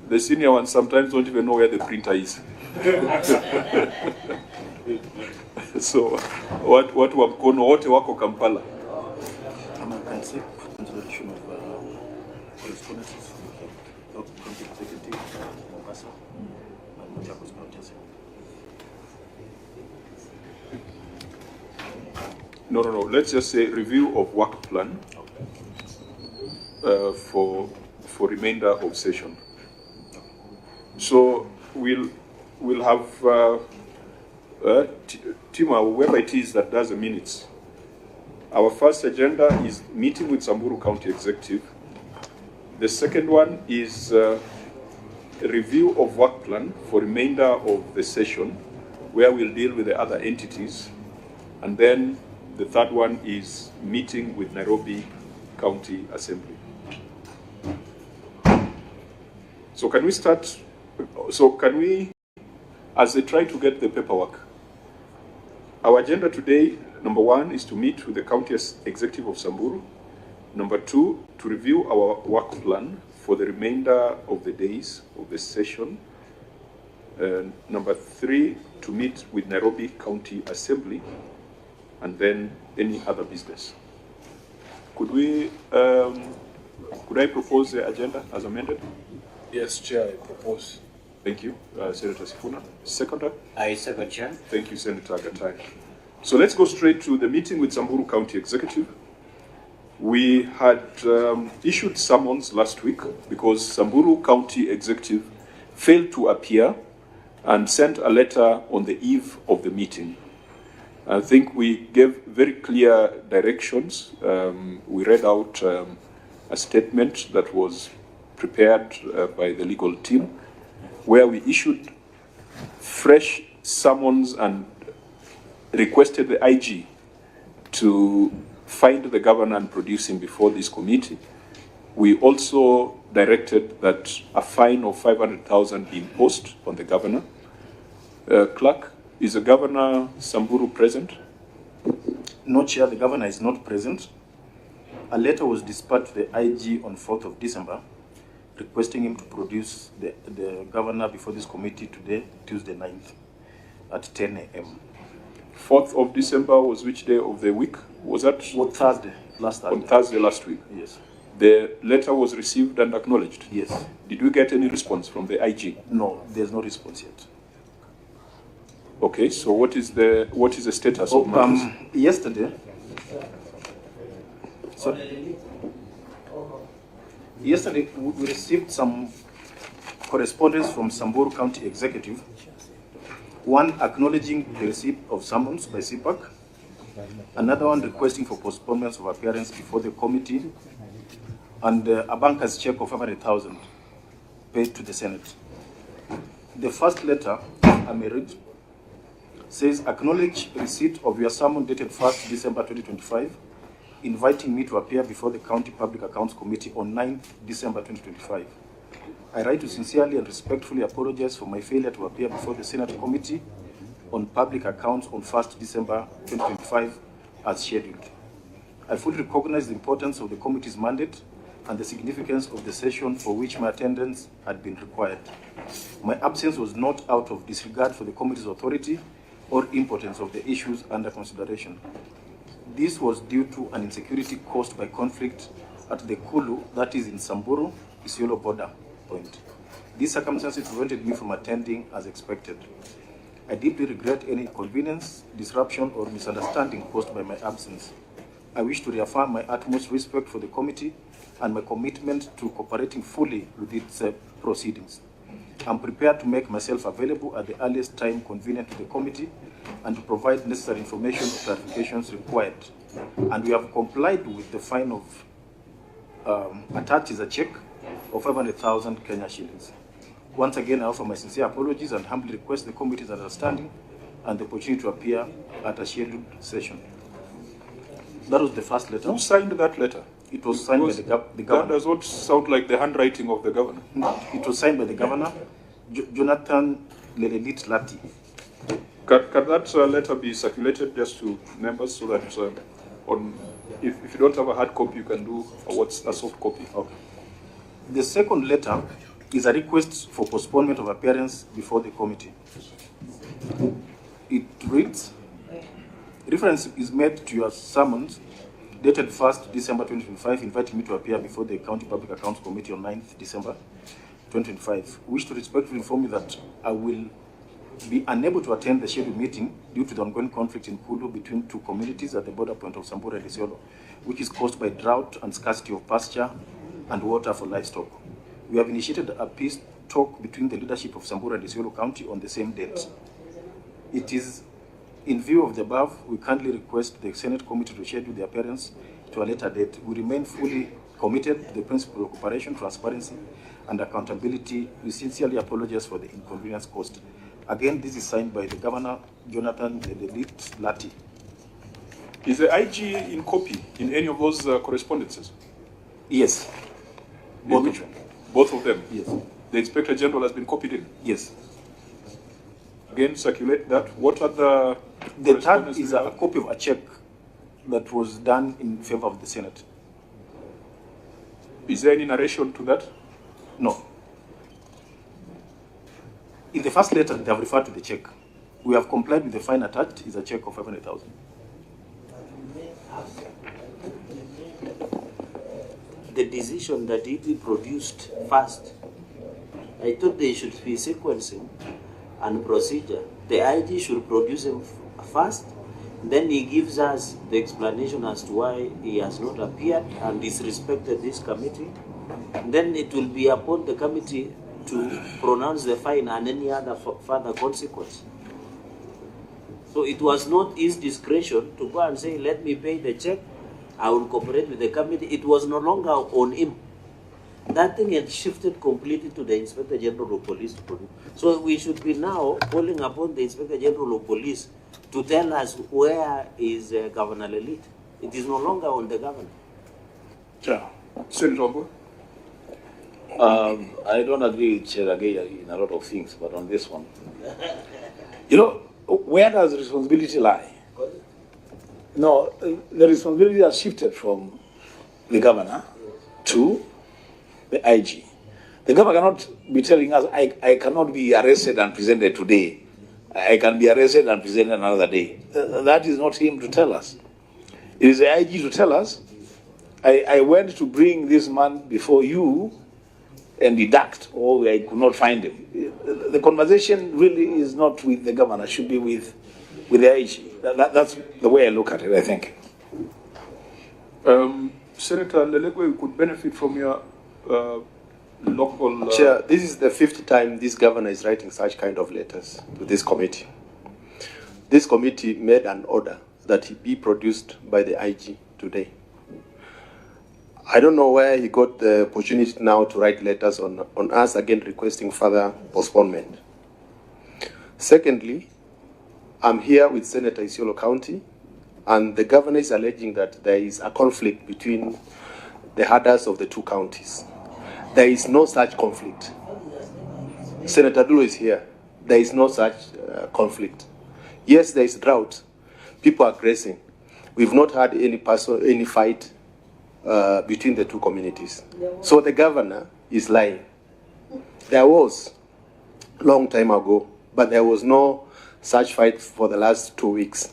The senior ones sometimes don't even know where the printer is. So, what wamkono wote wako Kampala. Can say consideration of correspondences from the county executive of Mombasa and Machakos County Assembly. No. Let's just say review of work plan for remainder of session. So we'll have Tima, whoever it is that does the minutes. Our first agenda is meeting with Samburu County Executive. The second one is a review of work plan for remainder of the session, where we'll deal with the other entities. And then the third one is meeting with Nairobi County Assembly. So can we start? So can we, as they try to get the paperwork, our agenda today, number one, is to meet with the County Executive of Samburu. Number two, to review our work plan for the remainder of the days of the session. Number three, to meet with Nairobi County Assembly, and then any other business. Could I propose the agenda as amended? Yes, Chair, I propose. Thank you, Senator Sifuna. Seconder? I second, Chair. Thank you, Senator Gatai. So let's go straight to the meeting with Samburu County Executive. We had issued summons last week because Samburu County Executive failed to appear and sent a letter on the eve of the meeting. I think we gave very clear directions. We read out a statement that was prepared by the legal team, where we issued fresh summons and requested the IG to find the governor and produce him before this committee. We also directed that a fine of 500,000 be imposed on the governor. Clerk, is the governor Samburu present? No, Chair, the governor is not present. A letter was dispatched to the IG on 4th of December, requesting him to produce the governor before this committee today, Tuesday 9th, at 10 a.m. 4th of December was which day of the week? Was that? Thursday, last Thursday. On Thursday last week? Yes. The letter was received and acknowledged? Yes. Did we get any response from the IG? No, there's no response yet. Okay, so what is the status of matters? Yesterday, we received some correspondence from Samburu County Executive, one acknowledging the receipt of summons by CPAC, another one requesting for postponements of appearance before the committee, and a banker's check of 500,000 paid to the Senate. The first letter, I may read, says, acknowledge receipt of your summon dated 1st December 2025, inviting me to appear before the County Public Accounts Committee on 9th December 2025. I write to sincerely and respectfully apologize for my failure to appear before the Senate Committee on Public Accounts on 1st December 2025 as scheduled. I fully recognize the importance of the committee's mandate and the significance of the session for which my attendance had been required. My absence was not out of disregard for the committee's authority or importance of the issues under consideration. This was due to an insecurity caused by conflict at the Kulu, that is in Samburu, Isiolo border point. These circumstances prevented me from attending as expected. I deeply regret any inconvenience, disruption, or misunderstanding caused by my absence. I wish to reaffirm my utmost respect for the committee and my commitment to cooperating fully with its proceedings. I'm prepared to make myself available at the earliest time convenient to the committee and to provide necessary information or clarifications required. And we have complied with the fine of, attached is a check of 500,000 Kenya shillings. Once again, I offer my sincere apologies and humbly request the committee's understanding and the opportunity to appear at a scheduled session. That was the first letter. Who signed that letter? It was signed by the governor. That does not sound like the handwriting of the governor. No, it was signed by the governor, Jonathan Lelelit Lati. Can that letter be circulated just to members so that if you don't have a hard copy, you can do a soft copy? Okay. The second letter is a request for postponement of appearance before the committee. It reads, reference is made to your summons dated 1st December 2025, inviting me to appear before the County Public Accounts Committee on 9th December 2025. Wish to respectfully inform you that I will be unable to attend the scheduled meeting due to the ongoing conflict in Kulu between two communities at the border point of Samburu and Isiolo, which is caused by drought and scarcity of pasture and water for livestock. We have initiated a peace talk between the leadership of Samburu and Isiolo County on the same date. It is in view of the above, we kindly request the Senate Committee to schedule the appearance to a later date. We remain fully committed to the principle of cooperation, transparency, and accountability. We sincerely apologize for the inconvenience caused. Again, this is signed by the Governor, Jonathan Lati. Is the IG in copy in any of those correspondences? Yes. Both of them? Yes. The Inspector General has been copied in? Yes. Again, circulate that. What are the... The third is a copy of a check that was done in favor of the Senate. Is there any narration to that? No. In the first letter, they have referred to the check. We have complied with the fine attached, is a check of 500,000. The decision that it be produced first, I thought there should be sequencing and procedure. The IG should produce him first, then he gives us the explanation as to why he has not appeared and disrespected this committee. Then it will be upon the committee to pronounce the fine and any other further consequence. So it was not his discretion to go and say, let me pay the check, I will cooperate with the committee. It was no longer on him. That thing had shifted completely to the Inspector General of Police to produce. So we should be now calling upon the Inspector General of Police to tell us where is Governor Lelit. It is no longer on the governor. Yeah. Senator Mbunge? I don't agree with Cheragaya in a lot of things, but on this one, you know, where does the responsibility lie? No, the responsibility has shifted from the governor to the IG. The governor cannot be telling us, I cannot be arrested and presented today. I can be arrested and presented another day. That is not him to tell us. It is the IG to tell us, I went to bring this man before you and deduct, or I could not find him. The conversation really is not with the governor, it should be with the IG. That's the way I look at it, I think. Senator Lelegwe could benefit from your local... Chair, this is the 5th time this governor is writing such kind of letters to this committee. This committee made an order that he be produced by the IG today. I don't know where he got the opportunity now to write letters on us, again requesting further postponement. Secondly, I'm here with Senator Isiolo County, and the governor is alleging that there is a conflict between the herders of the two counties. There is no such conflict. Senator Dulo is here. There is no such conflict. Yes, there is drought. People are grazing. We've not had any fight between the two communities. So the governor is lying. There was a long time ago, but there was no such fight for the last 2 weeks.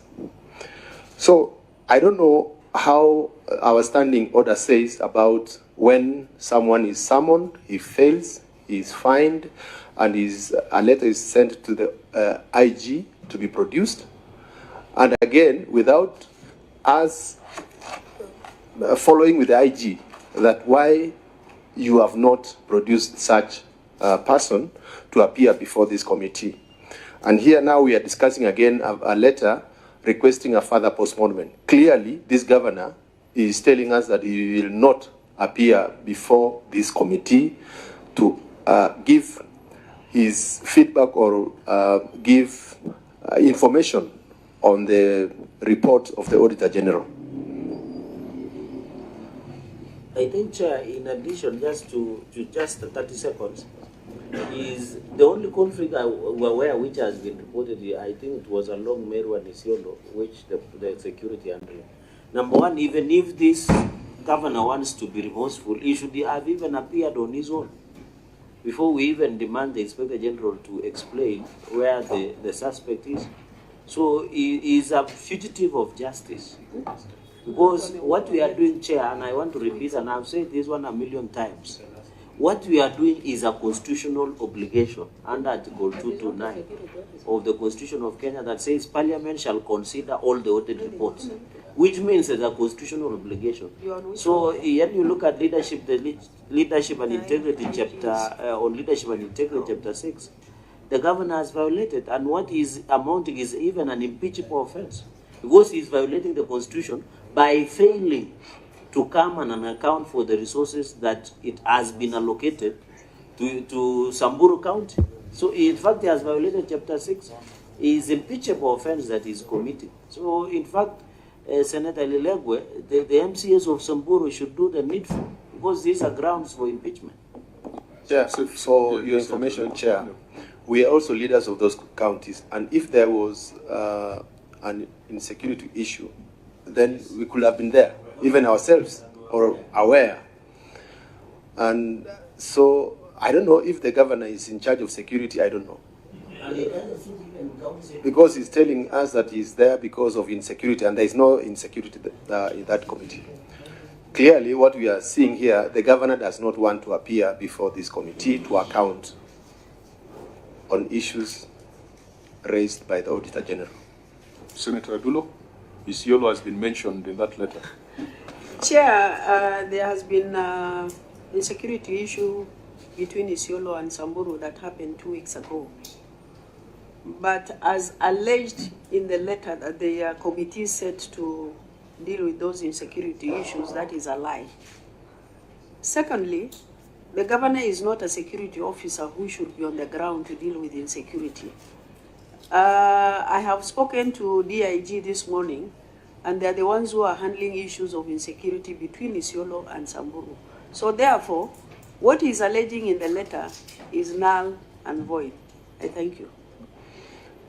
So I don't know how our standing order says about when someone is summoned, he fails, he is fined, and a letter is sent to the IG to be produced. And again, without us following with the IG, that why you have not produced such a person to appear before this committee. And here now we are discussing again a letter requesting a further postponement. Clearly, this governor is telling us that he will not appear before this committee to give his feedback or give information on the report of the Auditor General. I think, Chair, in addition, just to just 30 seconds, is the only conflict we're aware which has been reported here, I think it was along Meru and Isiolo, which the security handling. Number one, even if this governor wants to be remorseful, he should have even appeared on his own. before we even demand the Inspector General to explain where the suspect is. So he is a fugitive of justice. Because what we are doing, Chair, and I want to repeat, and I've said this one a million times, what we are doing is a constitutional obligation under Article 229 of the Constitution of Kenya that says Parliament shall consider all the audit reports, which means it's a constitutional obligation. So when you look at leadership, the leadership and integrity chapter, on leadership and integrity chapter 6, the governor has violated, and what is amounting is even an impeachable offense, because he is violating the Constitution by failing to come and account for the resources that it has been allocated to Samburu County. So in fact, he has violated Chapter 6. It is impeachable offense that he is committing. So in fact, Senator Lilegwe, the MCAs of Samburu should do the needful, because these are grounds for impeachment. Yeah, so for your information, Chair, we are also leaders of those counties, and if there was an insecurity issue, then we could have been there, even ourselves, or aware. And so I don't know if the governor is in charge of security, I don't know. Because he's telling us that he's there because of insecurity, and there is no insecurity in that committee. Clearly, what we are seeing here, the governor does not want to appear before this committee to account on issues raised by the Auditor General. Senator Adulo, Isiolo has been mentioned in that letter. Chair, there has been a insecurity issue between Isiolo and Samburu that happened 2 weeks ago. But as alleged in the letter that the committee is set to deal with those insecurity issues, that is a lie. Secondly, the governor is not a security officer who should be on the ground to deal with insecurity. I have spoken to DIG this morning, and they're the ones who are handling issues of insecurity between Isiolo and Samburu. So therefore, what he's alleging in the letter is null and void. I thank you.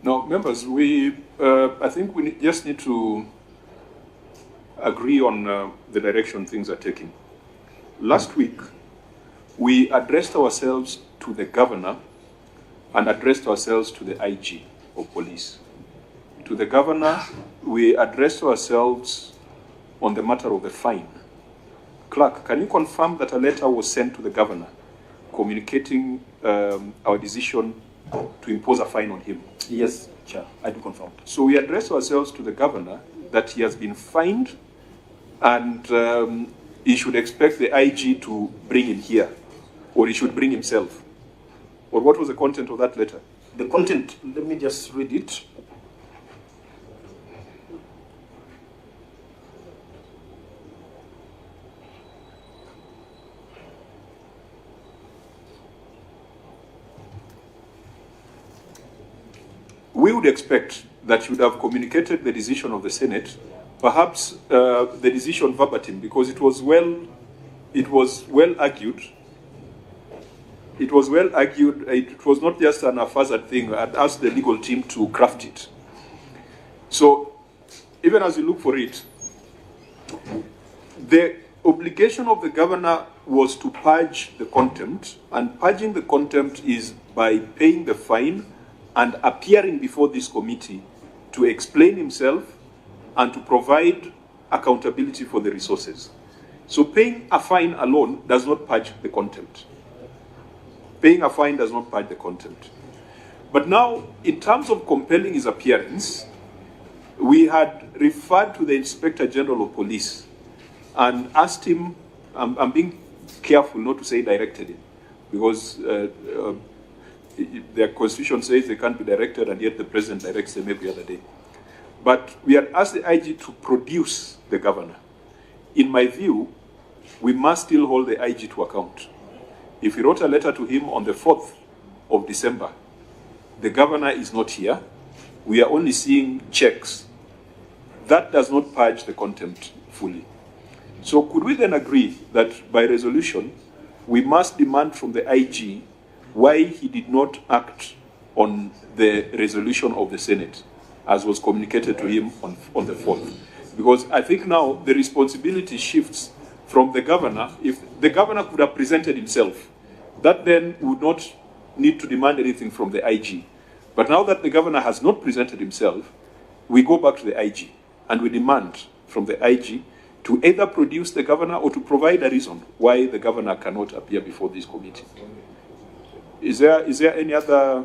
Now, members, I think we just need to agree on the direction things are taking. Last week, we addressed ourselves to the governor and addressed ourselves to the IG of police. To the governor, we addressed ourselves on the matter of the fine. Clerk, can you confirm that a letter was sent to the governor communicating our decision to impose a fine on him? Yes, Chair, I do confirm. So we addressed ourselves to the governor that he has been fined, and he should expect the IG to bring him here, or he should bring himself. Or what was the content of that letter? The content, let me just read it. We would expect that you would have communicated the decision of the Senate, perhaps the decision verbatim, because it was well argued. It was well argued. It was not just an haphazard thing. I'd asked the legal team to craft it. So, even as you look for it, the obligation of the governor was to purge the contempt, and purging the contempt is by paying the fine and appearing before this committee to explain himself and to provide accountability for the resources. So paying a fine alone does not purge the contempt. Paying a fine does not purge the contempt. But now, in terms of compelling his appearance, we had referred to the Inspector General of Police and asked him, I'm being careful not to say directed him, because their constitution says they can't be directed, and yet the president directs them every other day. But we had asked the IG to produce the governor. In my view, we must still hold the IG to account. If we wrote a letter to him on the 4th of December, the governor is not here, we are only seeing checks. That does not purge the contempt fully. So could we then agree that by resolution, we must demand from the IG why he did not act on the resolution of the Senate, as was communicated to him on the 4th? Because I think now the responsibility shifts from the governor. If the governor could have presented himself, that then would not need to demand anything from the IG. But now that the governor has not presented himself, we go back to the IG and we demand from the IG to either produce the governor or to provide a reason why the governor cannot appear before this committee. Is there any other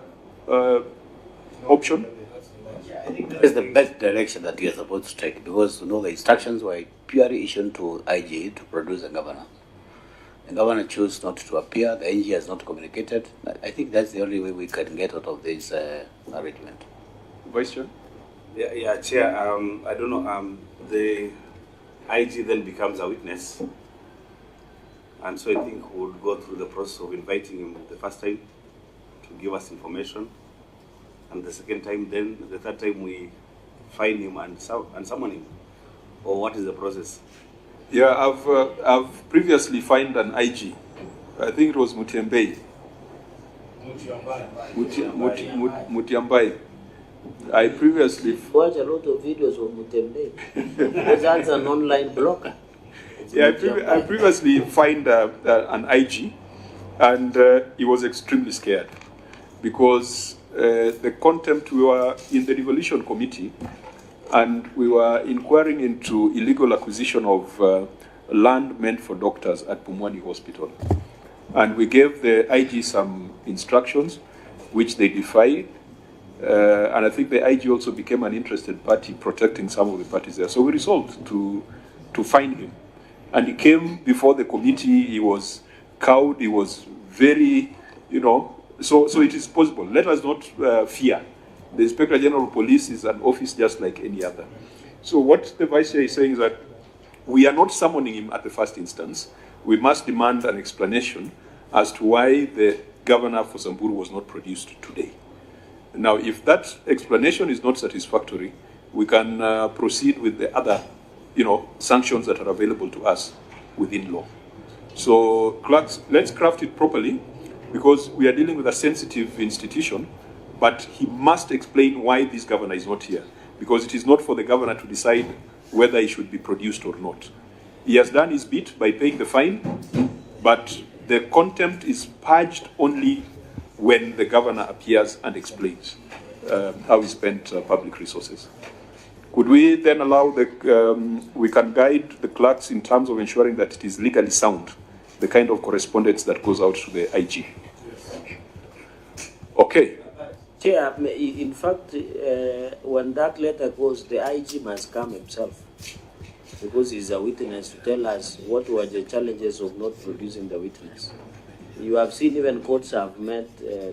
option? I think that is the best direction that we are supposed to take, because the instructions were purely issued to IG to produce the governor. The governor chose not to appear. The IG has not communicated. I think that's the only way we can get out of this arrangement. Vice Chair? Yeah, Chair. I don't know. The IG then becomes a witness, and so I think we would go through the process of inviting him the first time to give us information, and the second time, then the third time we fine him and summon him. Or what is the process? Yeah, I've previously fined an IG. I think it was Mutiambai. Mutiambai. I previously watch a lot of videos of Mutembe. Because that's an online blogger. Yeah, I previously fined an IG, and he was extremely scared because the contempt, we were in the devolution committee, and we were inquiring into illegal acquisition of land meant for doctors at Pumwani Hospital. And we gave the IG some instructions, which they defied. And I think the IG also became an interested party protecting some of the parties there. So we resolved to fine him. And he came before the committee, he was cowed, he was very, so it is possible. Let us not fear. The Inspector General of Police is an office just like any other. So what the Vice Chair is saying is that we are not summoning him at the first instance. We must demand an explanation as to why the governor for Samburu was not produced today. Now, if that explanation is not satisfactory, we can proceed with the other, sanctions that are available to us within law. So, clerks, let's craft it properly, because we are dealing with a sensitive institution, but he must explain why this governor is not here, because it is not for the governor to decide whether he should be produced or not. He has done his bit by paying the fine, but the contempt is purged only when the governor appears and explains how he spent public resources. Could we then allow we can guide the clerks in terms of ensuring that it is legally sound, the kind of correspondence that goes out to the IG? Okay. Chair, in fact, when that letter goes, the IG must come himself, because he's a witness, to tell us what were the challenges of not producing the witness. You have seen even courts have made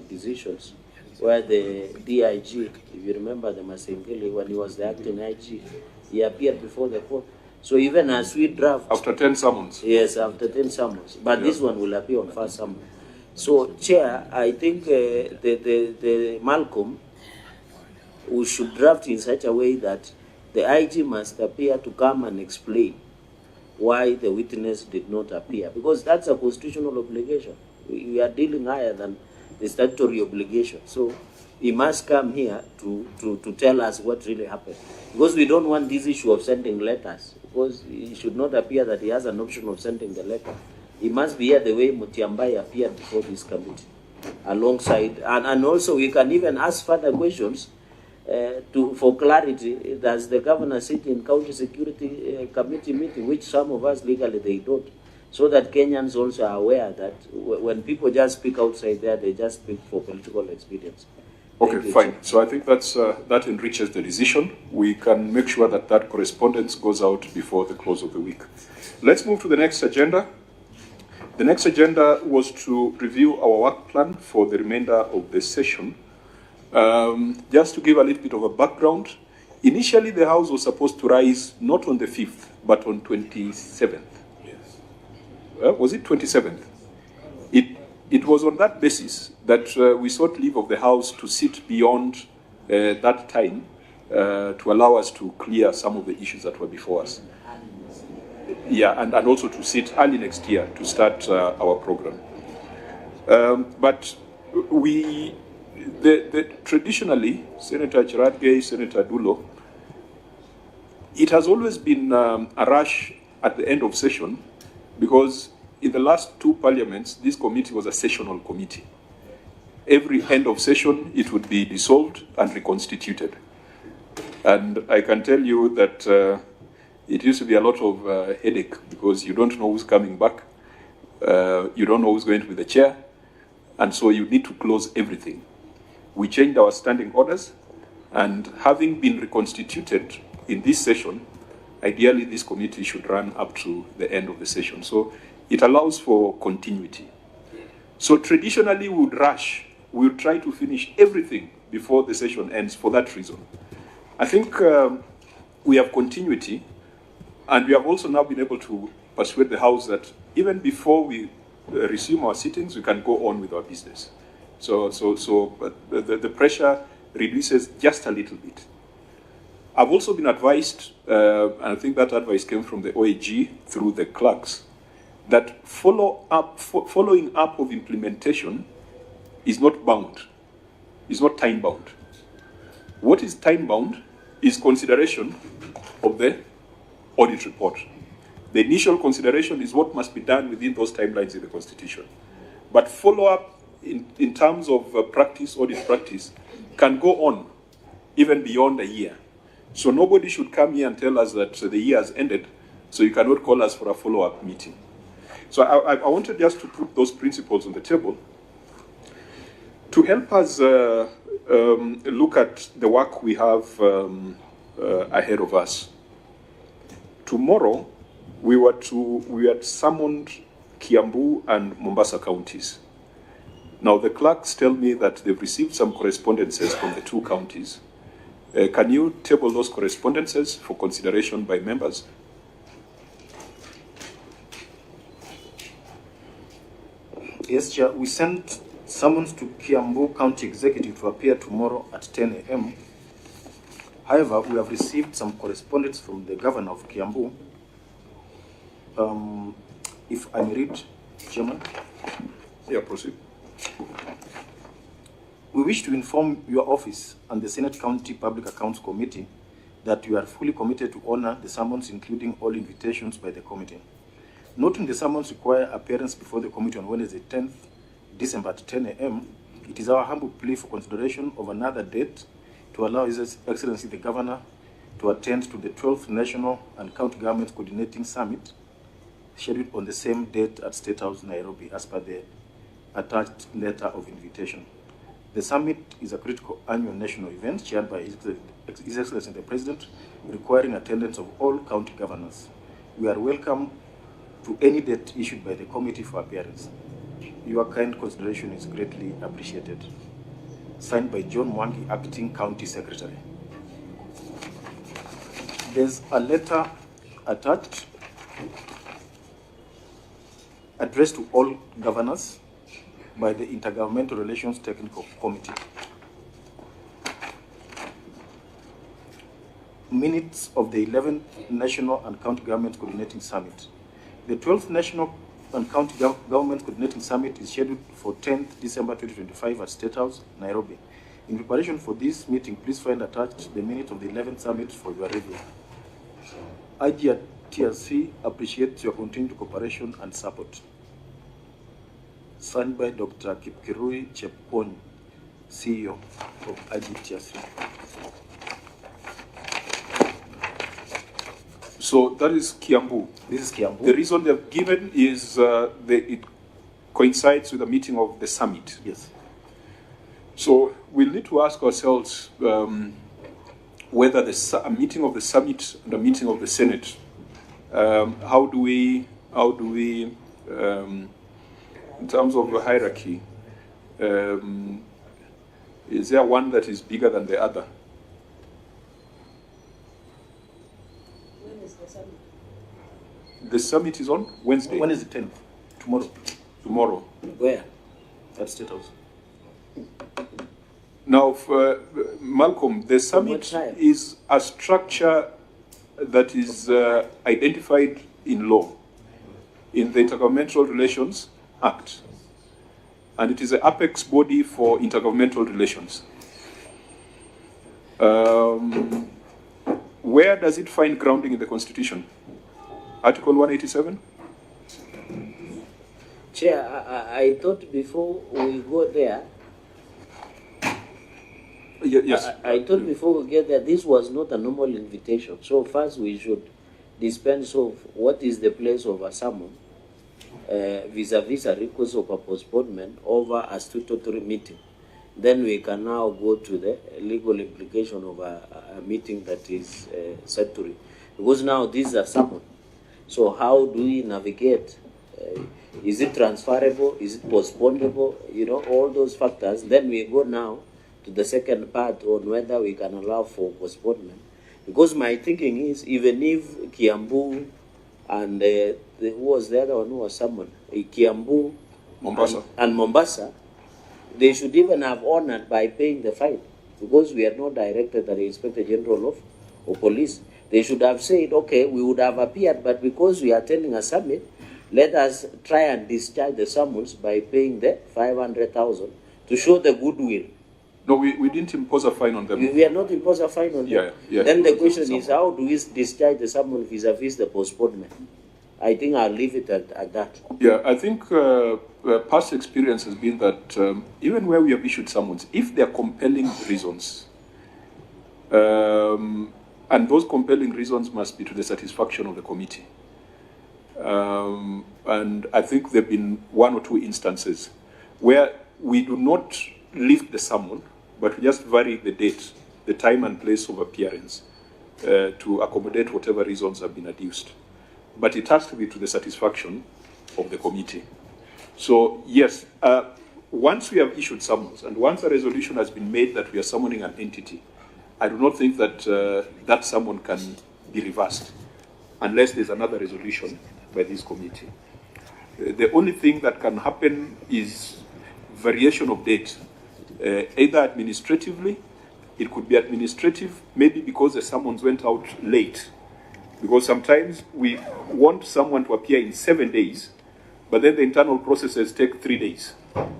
decisions where the DIG, if you remember the Masengeli, when he was the acting IG, he appeared before the court. So even as we draft... After 10 summons. Yes, after 10 summons. But this one will appear on first summon. So, Chair, I think the Malcolm, we should draft in such a way that the IG must appear to come and explain why the witness did not appear, because that's a constitutional obligation. We are dealing higher than the statutory obligation. So he must come here to tell us what really happened. Because we don't want this issue of sending letters, because he should not appear that he has an option of sending the letter. He must be here the way Mutiambai appeared before this committee, alongside, and also we can even ask further questions for clarity. Does the governor sit in county security committee meeting, which some of us legally they don't, so that Kenyans also are aware that when people just speak outside there, they just speak for political expedience. Okay, fine. So I think that enriches the decision. We can make sure that that correspondence goes out before the close of the week. Let's move to the next agenda. The next agenda was to review our work plan for the remainder of the session. Just to give a little bit of a background, initially the House was supposed to rise not on the 5th, but on 27th. Yes. Was it 27th? It was on that basis that we sought leave of the House to sit beyond that time to allow us to clear some of the issues that were before us. Yeah, and also to sit early next year to start our program. But traditionally, Senator Cherargei, Senator Dulo, it has always been a rush at the end of session, because in the last two parliaments, this committee was a sessional committee. Every end of session, it would be dissolved and reconstituted. And I can tell you that it used to be a lot of headache because you don't know who's coming back. You don't know who's going to be the chair. And so you need to close everything. We changed our standing orders, and having been reconstituted in this session, ideally this committee should run up to the end of the session. So it allows for continuity. So traditionally we would rush. We would try to finish everything before the session ends for that reason. I think we have continuity, and we have also now been able to persuade the House that even before we resume our sittings, we can go on with our business. So the pressure reduces just a little bit. I've also been advised, and I think that advice came from the OAG through the clerks, that following up of implementation is not bound, is not time bound. What is time bound is consideration of the audit report. The initial consideration is what must be done within those timelines in the Constitution. But follow-up in terms of practice, audit practice, can go on even beyond a year. So nobody should come here and tell us that the year has ended, so you cannot call us for a follow-up meeting. So I wanted just to put those principles on the table to help us look at the work we have ahead of us. Tomorrow, we had summoned Kiambu and Mombasa counties. Now, the clerks tell me that they've received some correspondences from the two counties. Can you table those correspondences for consideration by members? Yes, Chair. We sent summons to Kiambu County Executive to appear tomorrow at 10 a.m. However, we have received some correspondence from the Governor of Kiambu. If I may read, Chairman. Yeah, proceed. We wish to inform your office and the Senate County Public Accounts Committee that we are fully committed to honor the summons, including all invitations by the committee. Noting the summons require appearance before the committee on Wednesday, 10th December at 10 a.m., it is our humble plea for consideration of another date to allow His Excellency the Governor to attend to the 12th National and County Government Coordinating Summit, scheduled on the same date at State House, Nairobi, as per the attached letter of invitation. The summit is a critical annual national event chaired by His Excellency the President, requiring attendance of all county governors. We are welcome to any date issued by the committee for appearance. Your kind consideration is greatly appreciated. Signed by John Mwangi, Acting County Secretary. There's a letter attached addressed to all governors by the Intergovernmental Relations Technical Committee. Minutes of the 11th National and County Government Coordinating Summit. The 12th National and County Government Coordinating Summit is scheduled for 10th December 2025 at State House, Nairobi. In preparation for this meeting, please find attached the minutes of the 11th Summit for your review. IG at TRC appreciates your continued cooperation and support. Signed by Dr. Kipkirui Chepon, CEO of IGTRC. So that is Kiambu. This is Kiambu. The reason they've given is it coincides with the meeting of the summit. Yes. So we'll need to ask ourselves whether a meeting of the summit and a meeting of the Senate, how do we, in terms of the hierarchy, is there one that is bigger than the other? When is the summit? The summit is on Wednesday. When is the 10th? Tomorrow. Tomorrow. Where? At State House. Now, for Malcolm, the summit is a structure that is identified in law, in the Intergovernmental Relations Act, and it is the apex body for intergovernmental relations. Where does it find grounding in the Constitution? Article 187? Chair, I thought before we go there, Yes. I thought before we get there, this was not a normal invitation. So first we should dispense of what is the place of a summon vis-a-vis a request of a postponement over a statutory meeting. Then we can now go to the legal implication of a meeting that is statutory. Because now these are summon. So how do we navigate? Is it transferable? Is it postponable? You know, all those factors. Then we go now to the second part on whether we can allow for postponement. Because my thinking is, even if Kiambu and who was the other one who was summoned? Kiambu Mombasa. and Mombasa, they should even have honored by paying the fine. Because we are not directed at the Inspector General of Police. They should have said, okay, we would have appeared, but because we are attending a summit, let us try and discharge the summons by paying the 500,000 to show the goodwill. No, we didn't impose a fine on them. We are not impose a fine on them. Yeah. Then the question is, how do we discharge the summon vis-a-vis the postponement? I think I'll leave it at that. Yeah, I think past experience has been that even where we have issued summons, if there are compelling reasons, and those compelling reasons must be to the satisfaction of the committee. And I think there have been one or two instances where we do not lift the summon, but we just vary the date, the time and place of appearance to accommodate whatever reasons have been adduced. But it has to be to the satisfaction of the committee. So yes, once we have issued summons and once a resolution has been made that we are summoning an entity, I do not think that that summon can be reversed unless there's another resolution by this committee. The only thing that can happen is variation of date, either administratively, it could be administrative, maybe because the summons went out late. Because sometimes we want someone to appear in 7 days, but then the internal processes take 3 days.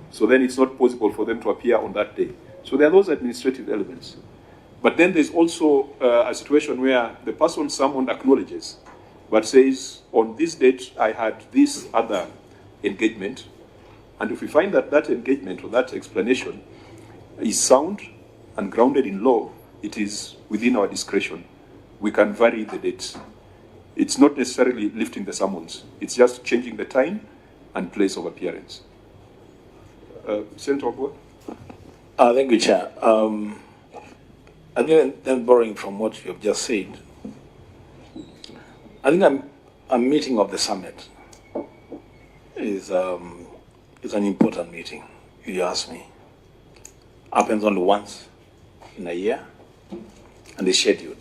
So then it's not possible for them to appear on that day. So there are those administrative elements. But then there's also a situation where the person summoned acknowledges, but says, on this date, I had this other engagement. And if we find that that engagement or that explanation is sound and grounded in law, it is within our discretion. We can vary the dates. It's not necessarily lifting the summons. It's just changing the time and place of appearance. Senator Ogwa? Thank you, Chair. I think then borrowing from what you have just said, I think a meeting of the summit is an important meeting, if you ask me. Happens only once in a year and is scheduled.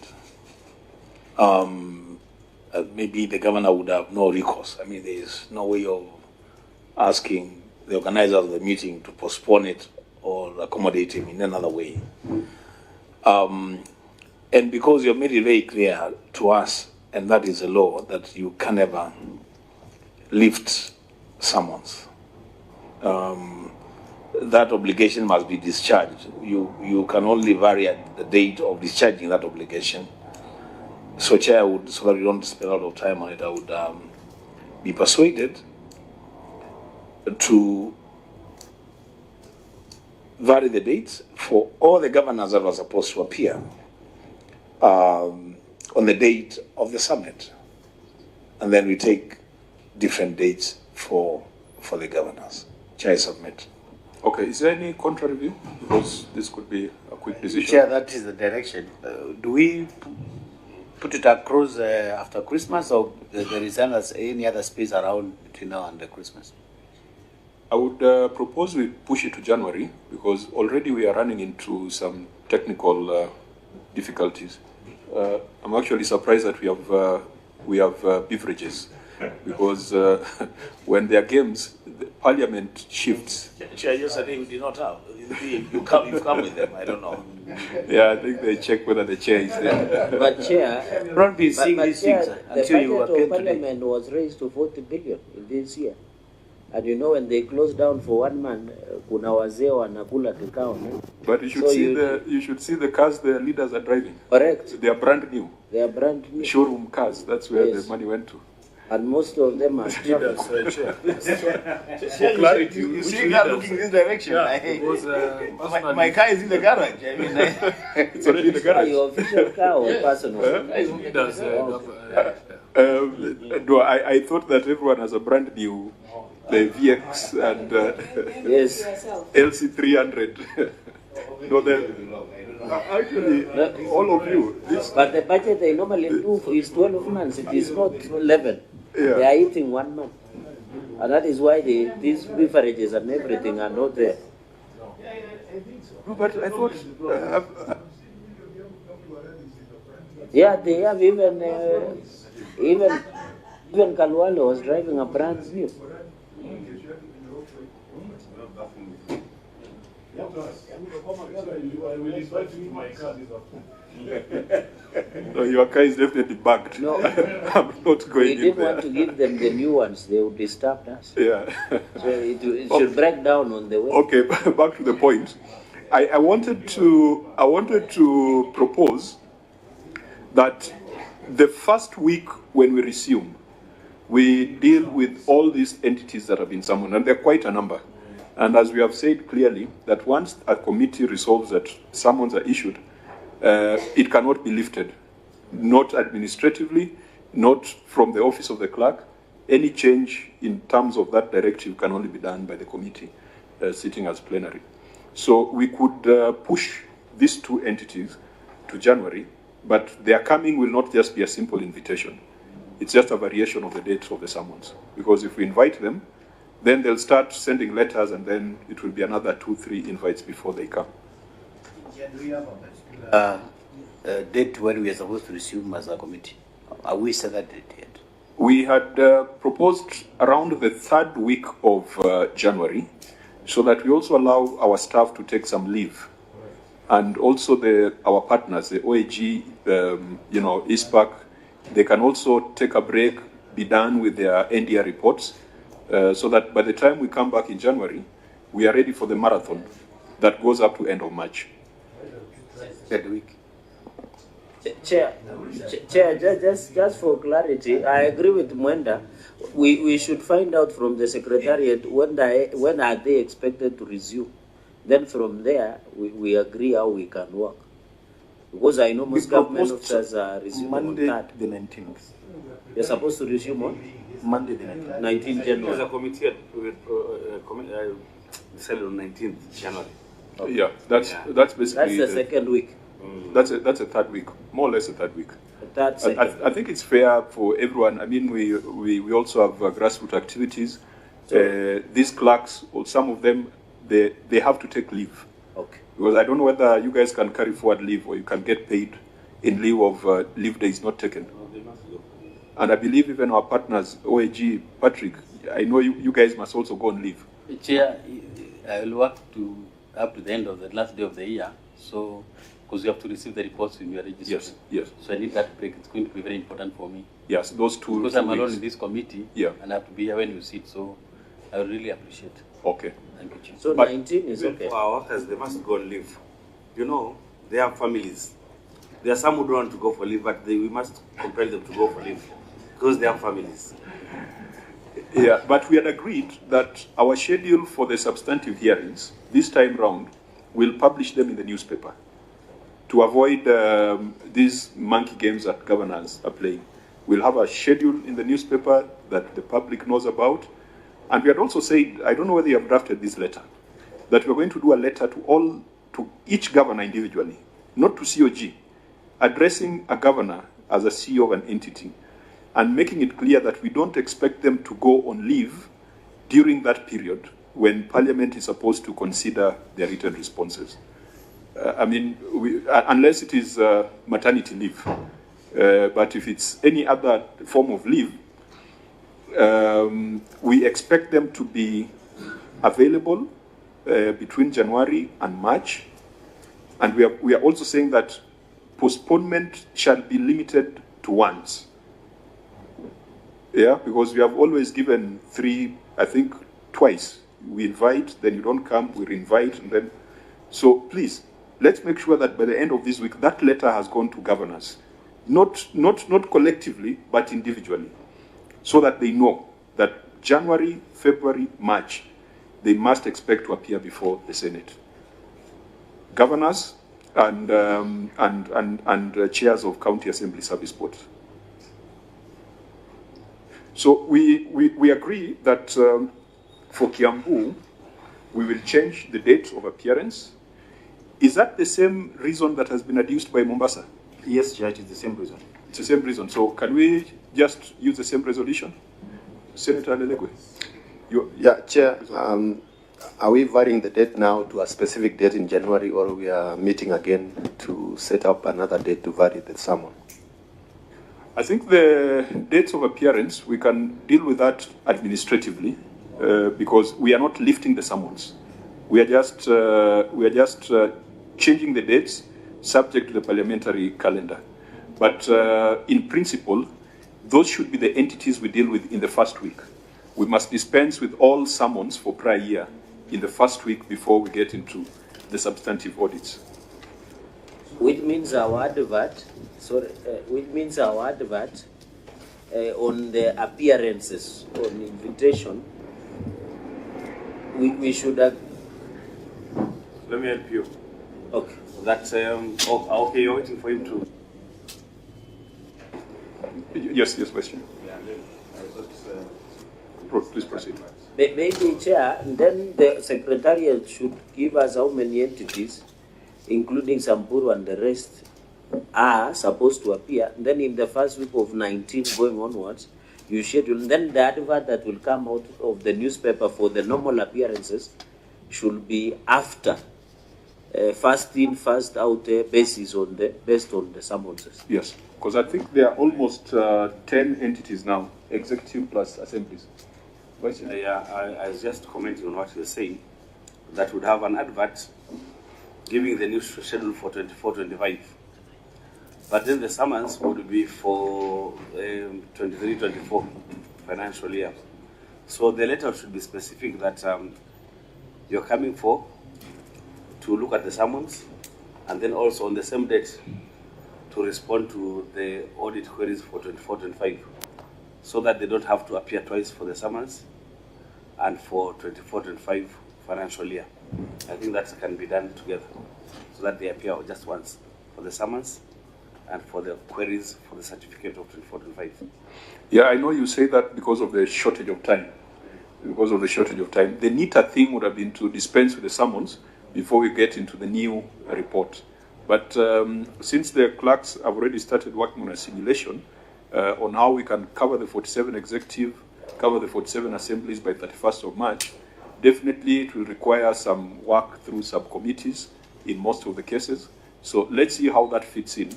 Maybe the governor would have no recourse. I mean, there is no way of asking the organizers of the meeting to postpone it or accommodate him in another way. And because you have made it very clear to us, and that is a law, that you can never lift summons. That obligation must be discharged. You can only vary at the date of discharging that obligation. So, Chair, so that we don't spend a lot of time on it, I would be persuaded to vary the dates for all the governors that were supposed to appear on the date of the summit. And then we take different dates for the governors. Chair, I submit. Okay, is there any contrary view? Because this could be a quick decision. Chair, that is the direction. Do we put it across after Christmas, or there is any other space around between now and Christmas? I would propose we push it to January because already we are running into some technical difficulties. I'm actually surprised that we have beverages because when there are games, the Parliament shifts. Chair, yesterday we did not have. You've come with them. I don't know. Yeah, I think they check whether the chair is there. But Chair, Not been seeing these things until you the appear budget of today. Parliament was raised to 40 billion in this year. And you know, when they close down for 1 month, kuna wazee wanakula kikao. But you should So you should see the cars the leaders are driving. Correct. They are brand new. They are brand new. Showroom cars. That's where Yes. the money went to. And most of them are struggling. Chair. For clarity, You which see that leaders? looking this direction. Yeah, because my car is in the garage. I mean, It's already in the garage. Your official car or personal? leaders, No, I thought that everyone has a brand new VX and Yes. LC300. No, actually, all of you. This, But the budget they normally do is 12 months. It is not 11. Yeah. They are eating 1 month. And that is why these beverages and everything are not there. no, but I thought. Yeah, they have even Kalwalo was driving a brand new. No, your car is definitely bugged. No. I'm not We going in didn't there. want to give them the new ones. They would disturb us. Yeah. So it should break down on the way. Okay, back to the point. I wanted to propose that the first week when we resume, we deal with all these entities that have been summoned, and there are quite a number. And as we have said clearly, that once a committee resolves that summons are issued, it cannot be lifted, not administratively, not from the office of the clerk. Any change in terms of that directive can only be done by the committee sitting as plenary. So we could push these two entities to January, but their coming will not just be a simple invitation. It's just a variation of the dates of the summons. Because if we invite them, then they'll start sending letters, and then it will be another 2-3 invites before they come. do we have a particular date when we are supposed to resume as a committee? Are we set that date yet? We had proposed around the third week of January, so that we also allow our staff to take some leave. And also our partners, the OAG, ISPAC, they can also take a break, be done with their NDR reports, so that by the time we come back in January, we are ready for the marathon that goes up to end of March. Third week. Chair, just for clarity, I agree with Mwenda. We should find out from the Secretariat when are they expected to resume. Then from there, we agree how we can work. Because I know most government officers are resuming Monday on that. the 19th. You're supposed to resume on Monday the 19th. 19 There's a January. committee decided on 19th January. Yeah, that's That's basically the second week. that's a third week, more or less a third week. That's second. I think it's fair for everyone. I mean, we also have grassroots activities. These clerks, or some of them, they have to take leave. Okay. Because I don't know whether you guys can carry forward leave or you can get paid in lieu of leave days not taken. And I believe even our partners, OAG, Patrick, I know you guys must also go on leave. Chair, I will work up to the end of the last day of the year, so because you have to receive the reports in your registry. Yes. So I need that break. It's going to be very important for me. Yes, those two. Because I'm alone in this committee, Yeah. and I have to be here when you sit, so I would really appreciate. Okay. Thank you, Chair. So But- 19 is okay. For our workers, they must go on leave. You know, they have families. There are some who don't want to go for leave, but we must compel them to go for leave because they have families. Yeah, but we had agreed that our schedule for the substantive hearings this time round will publish them in the newspaper to avoid these monkey games that governors are playing. We'll have a schedule in the newspaper that the public knows about. And we had also said, I don't know whether you have drafted this letter, that we're going to do a letter to each governor individually, not to COG, addressing a governor as a CEO of an entity and making it clear that we don't expect them to go on leave during that period when Parliament is supposed to consider their written responses. Unless it is maternity leave. But if it's any other form of leave, we expect them to be available between January and March. And we are also saying that postponement shall be limited to once. Yeah, because we have always given 3, I think twice. We invite, then you don't come, we invite, and then. So please, let's make sure that by the end of this week, that letter has gone to governors. Not collectively, but individually. so that they know that January, February, March, they must expect to appear before the Senate. Governors and chairs of county assembly service boards. So we agree that for Kiambu, we will change the date of appearance. Is that the same reason that has been adduced by Mombasa? Yes, Chair, it is the same reason. It's the same reason. So can we just use the same resolution? Senator Lelegwe? Yeah, Chair, are we varying the date now to a specific date in January, or we are meeting again to set up another date to vary the summon? I think the dates of appearance, we can deal with that administratively because we are not lifting the summons. We are just changing the dates subject to the parliamentary calendar. But in principle, those should be the entities we deal with in the first week. We must dispense with all summons for prior year in the first week before we get into the substantive audits. Which means our advert, on the appearances, on invitation, we should have. Let me help you. Okay. That's okay. You're waiting for him to. Yes, question. Yeah, Please proceed. Maybe, Chair, then the Secretariat should give us how many entities, including Samburu and the rest, are supposed to appear. Then in the first week of 19 going onwards, you schedule. Then the advert that will come out of the newspaper for the normal appearances should be after first in, first out basis based on the summonses. Yes, because I think there are almost 10 entities now, executive plus assemblies. I was just commenting on what you were saying. That would have an advert giving the new schedule for 24-25. But then the summons would be for 23-24 financial year. So the letter should be specific that you're coming for to look at the summons, and then also on the same date to respond to the audit queries for 24-25, so that they don't have to appear twice for the summons and for 24-25 financial year. I think that can be done together, so that they appear just once for the summons and for the queries for the certificate of 24-25. Yeah, I know you say that because of the shortage of time. The neater thing would have been to dispense with the summons before we get into the new report. But since the clerks have already started working on a simulation on how we can cover the 47 executive, cover the 47 assemblies by 31st of March, definitely it will require some work through subcommittees in most of the cases. So let's see how that fits in,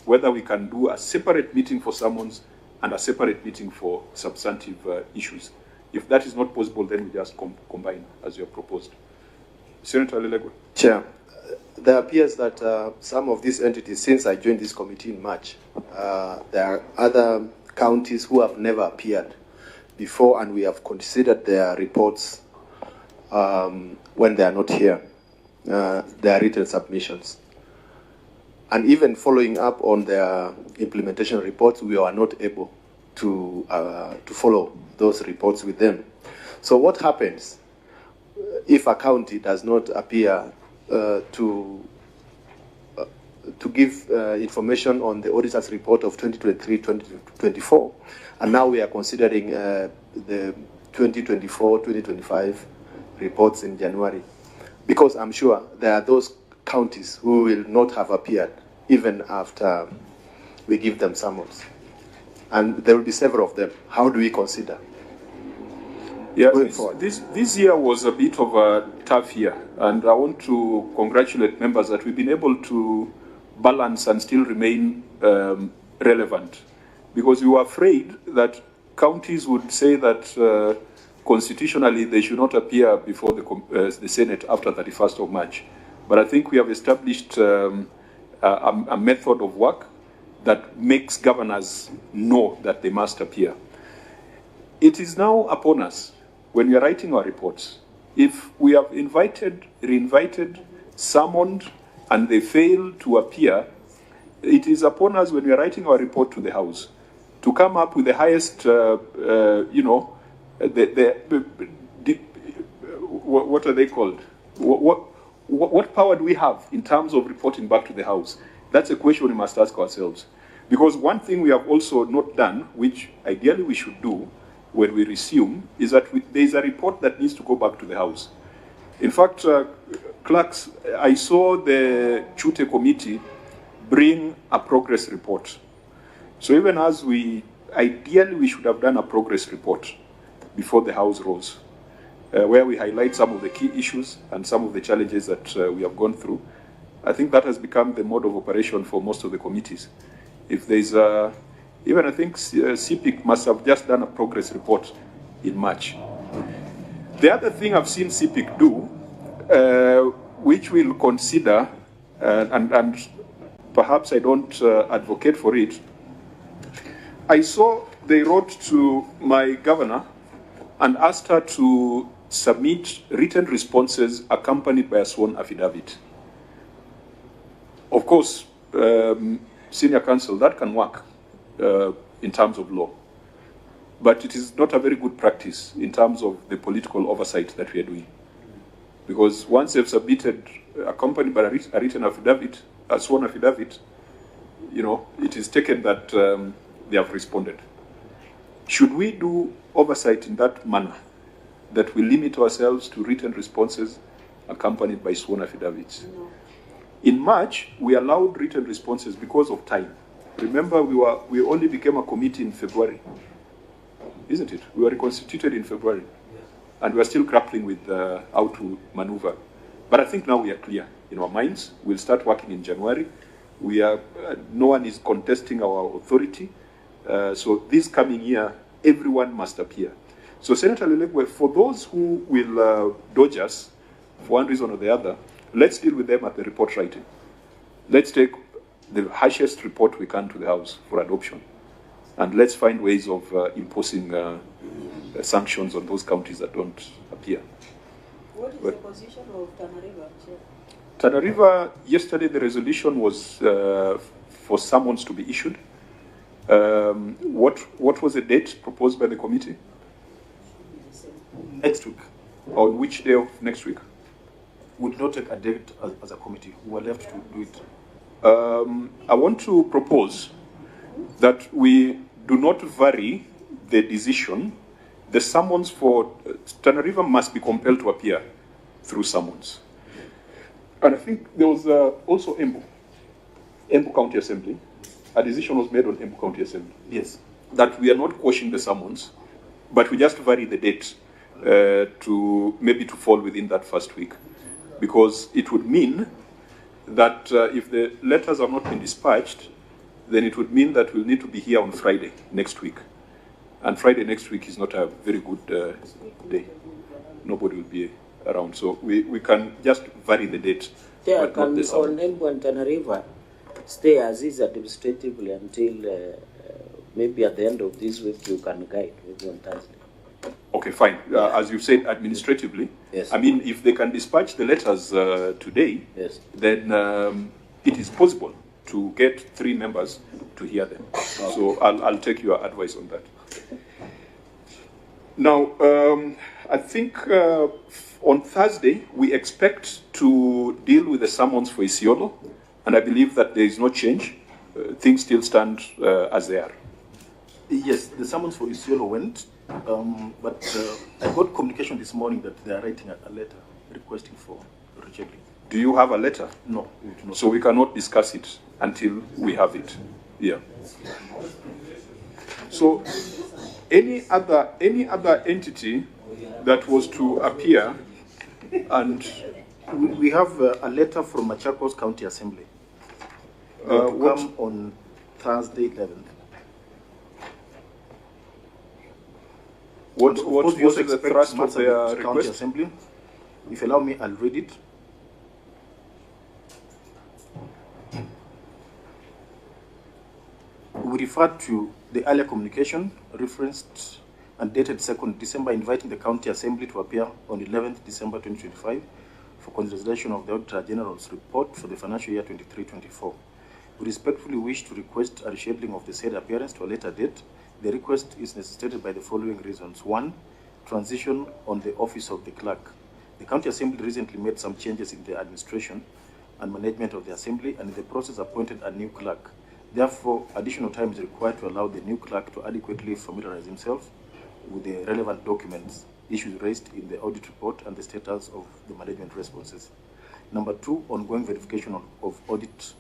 whether we can do a separate meeting for summons and a separate meeting for substantive issues. If that is not possible, then we just combine as you have proposed. Senator Lelegwe. Chair, there appears that some of these entities, since I joined this committee in March, there are other counties who have never appeared before, and we have considered their reports when they are not here, their written submissions. And even following up on their implementation reports, we are not able to follow those reports with them. So what happens if a county does not appear to give information on the auditor's report of 2023-2024, and now we are considering the 2024-2025 reports in January? Because I'm sure there are those counties who will not have appeared even after we give them summons. And there will be several of them. How do we consider? Yeah, this year was a bit of a tough year, and I want to congratulate members that we've been able to balance and still remain relevant, because we were afraid that counties would say that constitutionally they should not appear before the Senate after 31st of March. But I think we have established a method of work that makes governors know that they must appear. It is now upon us, when we are writing our reports, if we have invited, re-invited, summoned, and they fail to appear, it is upon us when we are writing our report to the House to to come up with the highest, what are they called? What power do we have in terms of reporting back to the House? That's a question we must ask ourselves. Because one thing we have also not done, which ideally we should do when we resume, is that there is a report that needs to go back to the House. In fact, clerks, I saw the Chute committee bring a progress report. So even as ideally we should have done a progress report before the House rose, where we highlight some of the key issues and some of the challenges that we have gone through. I think that has become the mode of operation for most of the committees. If there's even I think CPIC must have just done a progress report in March. The other thing I've seen CPIC do, which we'll consider, and perhaps I don't advocate for it, I saw they wrote to my governor and asked her to submit written responses accompanied by a sworn affidavit. Of course, senior counsel, that can work in terms of law. But it is not a very good practice in terms of the political oversight that we are doing. Because once they've submitted, accompanied by a written affidavit, a sworn affidavit, it is taken that they have responded. Should we do oversight in that manner, that we limit ourselves to written responses accompanied by sworn affidavits? No. In March, we allowed written responses because of time. Remember, we only became a committee in February, isn't it? We were reconstituted in February, and we are still grappling with how to maneuver. But I think now we are clear in our minds. We'll start working in January. No one is contesting our authority. So this coming year, everyone must appear. So Senator Lelegwe, for those who will dodge us for one reason or the other, let's deal with them at the report writing. Let's take the harshest report we can to the House for adoption. And let's find ways of imposing sanctions on those counties that don't appear. What is the position of Tana River, Chair? Tana River, yesterday the resolution was for summons to be issued. What was the date proposed by the committee? Next week. On which day of next week? We did not take a date as a committee. We were left to do it. I want to propose that we do not vary the decision. The summons for Tana River must be compelled to appear through summons. And I think there was also Embu County Assembly. A decision was made on Embu County Assembly. Yes. That we are not quashing the summons, but we just vary the date to fall within that first week. Because it would mean that if the letters have not been dispatched, then it would mean that we'll need to be here on Friday next week. And Friday next week is not a very good day. Nobody will be around. So we can just vary the date. Yeah, can on Embu and Tana River stay as is administratively until maybe at the end of this week you can guide, maybe on Thursday. Okay, fine. As you said, administratively. Yes. I mean, if they can dispatch the letters today, yes, then it is possible to get 3 members to hear them. So I'll take your advice on that. Now, I think on Thursday, we expect to deal with the summons for Isiolo, and I believe that there is no change. Things still stand as they are. Yes, the summons for Isiolo went, but I got communication this morning that they are writing a letter requesting for rescheduling. Do you have a letter? No, we do not. So we cannot discuss it until we have it. Yeah. So any other entity that was to appear, and we have a letter from Machakos County Assembly. Will come on Thursday 11th. What was the thrust of their County request? Assembly. If you allow me, I'll read it. We refer to the earlier communication referenced and dated 2nd December, inviting the County Assembly to appear on 11th December 2025 for consideration of the Auditor General's report for the financial year 23-24. We respectfully wish to request a rescheduling of the said appearance to a later date, The request is necessitated by the following reasons. One, transition on the office of the clerk. The County Assembly recently made some changes in the administration and management of the Assembly, and in the process appointed a new clerk. Therefore, additional time is required to allow the new clerk to adequately familiarize himself with the relevant documents, issues raised in the audit report, and the status of the management responses. Number two, ongoing verification of audit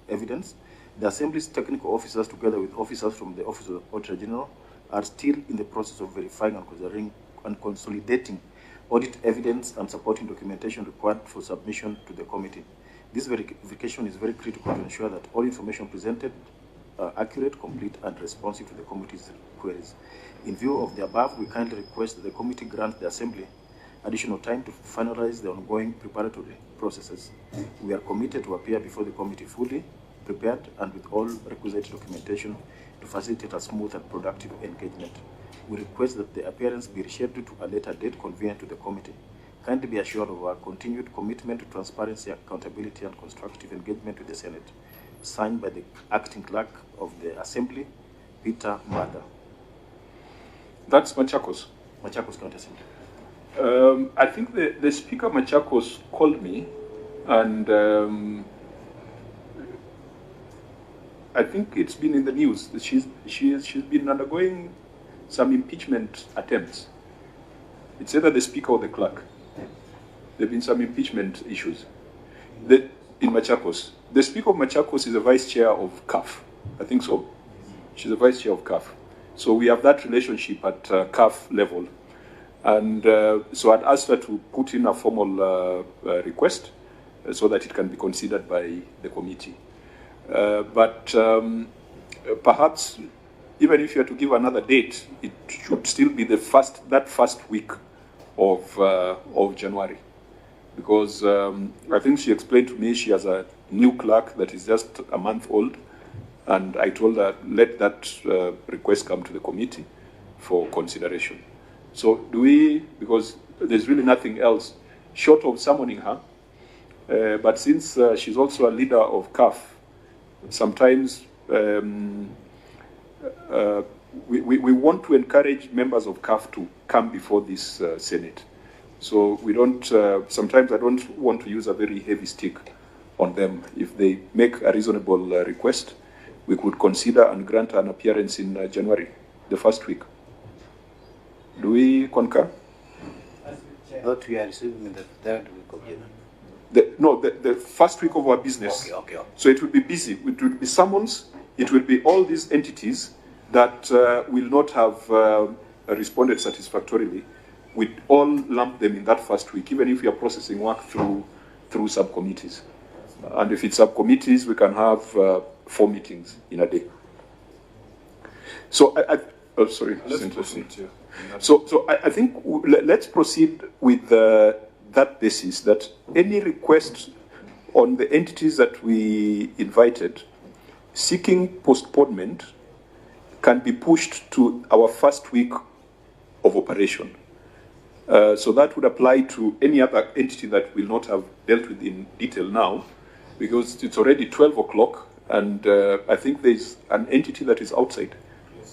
evidence. The Assembly's technical officers, together with officers from the Office of the Auditor General, are still in the process of verifying and consolidating audit evidence and supporting documentation required for submission to the committee. This verification is very critical to ensure that all information presented are accurate, complete, and responsive to the committee's queries. In view of the above, we kindly request that the committee grant the Assembly additional time to finalize the ongoing preparatory processes. We are committed to appear before the committee fully prepared and with all requisite documentation to facilitate a smooth and productive engagement. We request that the appearance be rescheduled to a later date convenient to the committee. Kindly be assured of our continued commitment to transparency, accountability, and constructive engagement with the Senate. Signed by the Acting Clerk of the Assembly, Peter Mada. That's Machakos. Machakos County Assembly. I think the Speaker Machakos called me, and I think it's been in the news that she's been undergoing some impeachment attempts. It's either the Speaker or the Clerk. There have been some impeachment issues in Machakos. The Speaker of Machakos is a Vice Chair of CAF. I think so. She's a Vice Chair of CAF. So we have that relationship at CAF level. And so I'd asked her to put in a formal request so that it can be considered by the committee. But perhaps even if you are to give another date, it should still be that first week of January. Because I think she explained to me she has a new clerk that is just a month old, and I told her, let that request come to the committee for consideration. So because there's really nothing else short of summoning her, but since she's also a leader of CAF, sometimes we want to encourage members of CAF to come before this Senate. So we don't, sometimes I don't want to use a very heavy stick on them. If they make a reasonable request, we could consider and grant an appearance in January, the first week. Do we concur? What we are receiving in the third week of January? The first week of our business. Okay. So it will be busy. It will be summons. It will be all these entities that will not have responded satisfactorily. We all lump them in that first week, even if we are processing work through subcommittees. And if it's subcommittees, we can have 4 meetings in a day. So sorry. Let's proceed. Yeah. So I think let's proceed with that basis, that any request on the entities that we invited seeking postponement can be pushed to our first week of operation. So that would apply to any other entity that we'll not have dealt with in detail now, because it's already 12 o'clock, and I think there's an entity that is outside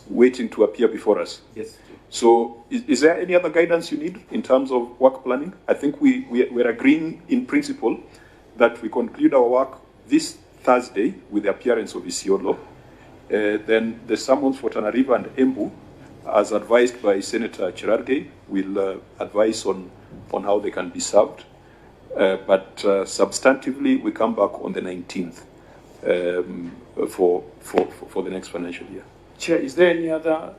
waiting to appear before us. Yes. So is there any other guidance you need in terms of work planning? I think we're agreeing in principle that we conclude our work this Thursday with the appearance of Isiolo. Then the summons for Tana River and Embu, as advised by Senator Cherargei, will advise on how they can be served. But substantively, we come back on the 19th for the next financial year. Chair, is there any other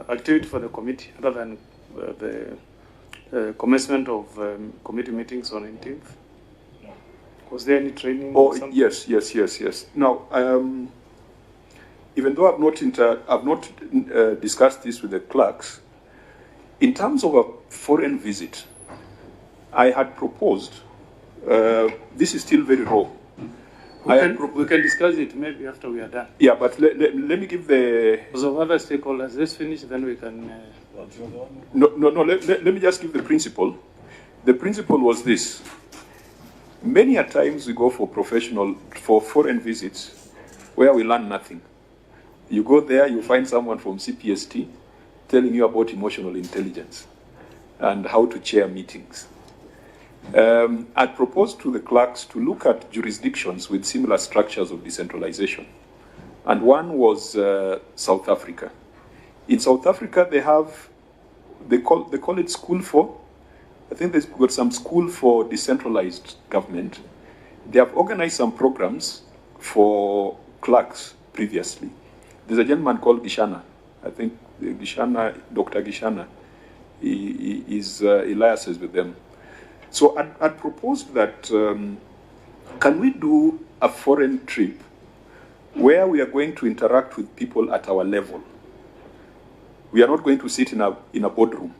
activity for the committee other than the commencement of committee meetings on 18th? Was there any training? Oh, yes. Now, even though I've not discussed this with the clerks, in terms of a foreign visit, I had proposed. This is still very raw. We can discuss it maybe after we are done. Yeah, but let me give the... Because of other stakeholders, let's finish, then we can... No, let me just give the principle. The principle was this. Many a times we go for foreign visits where we learn nothing. You go there, you find someone from CPST telling you about emotional intelligence and how to chair meetings. I proposed to the clerks to look at jurisdictions with similar structures of decentralization. And one was South Africa. In South Africa, they call it School for, I think they've got some School for Decentralized Government. They have organized some programs for clerks previously. There's a gentleman called Gishana. I think Dr. Gishana, he liaises with them. So I'd proposed that, can we do a foreign trip where we are going to interact with people at our level? We are not going to sit in a boardroom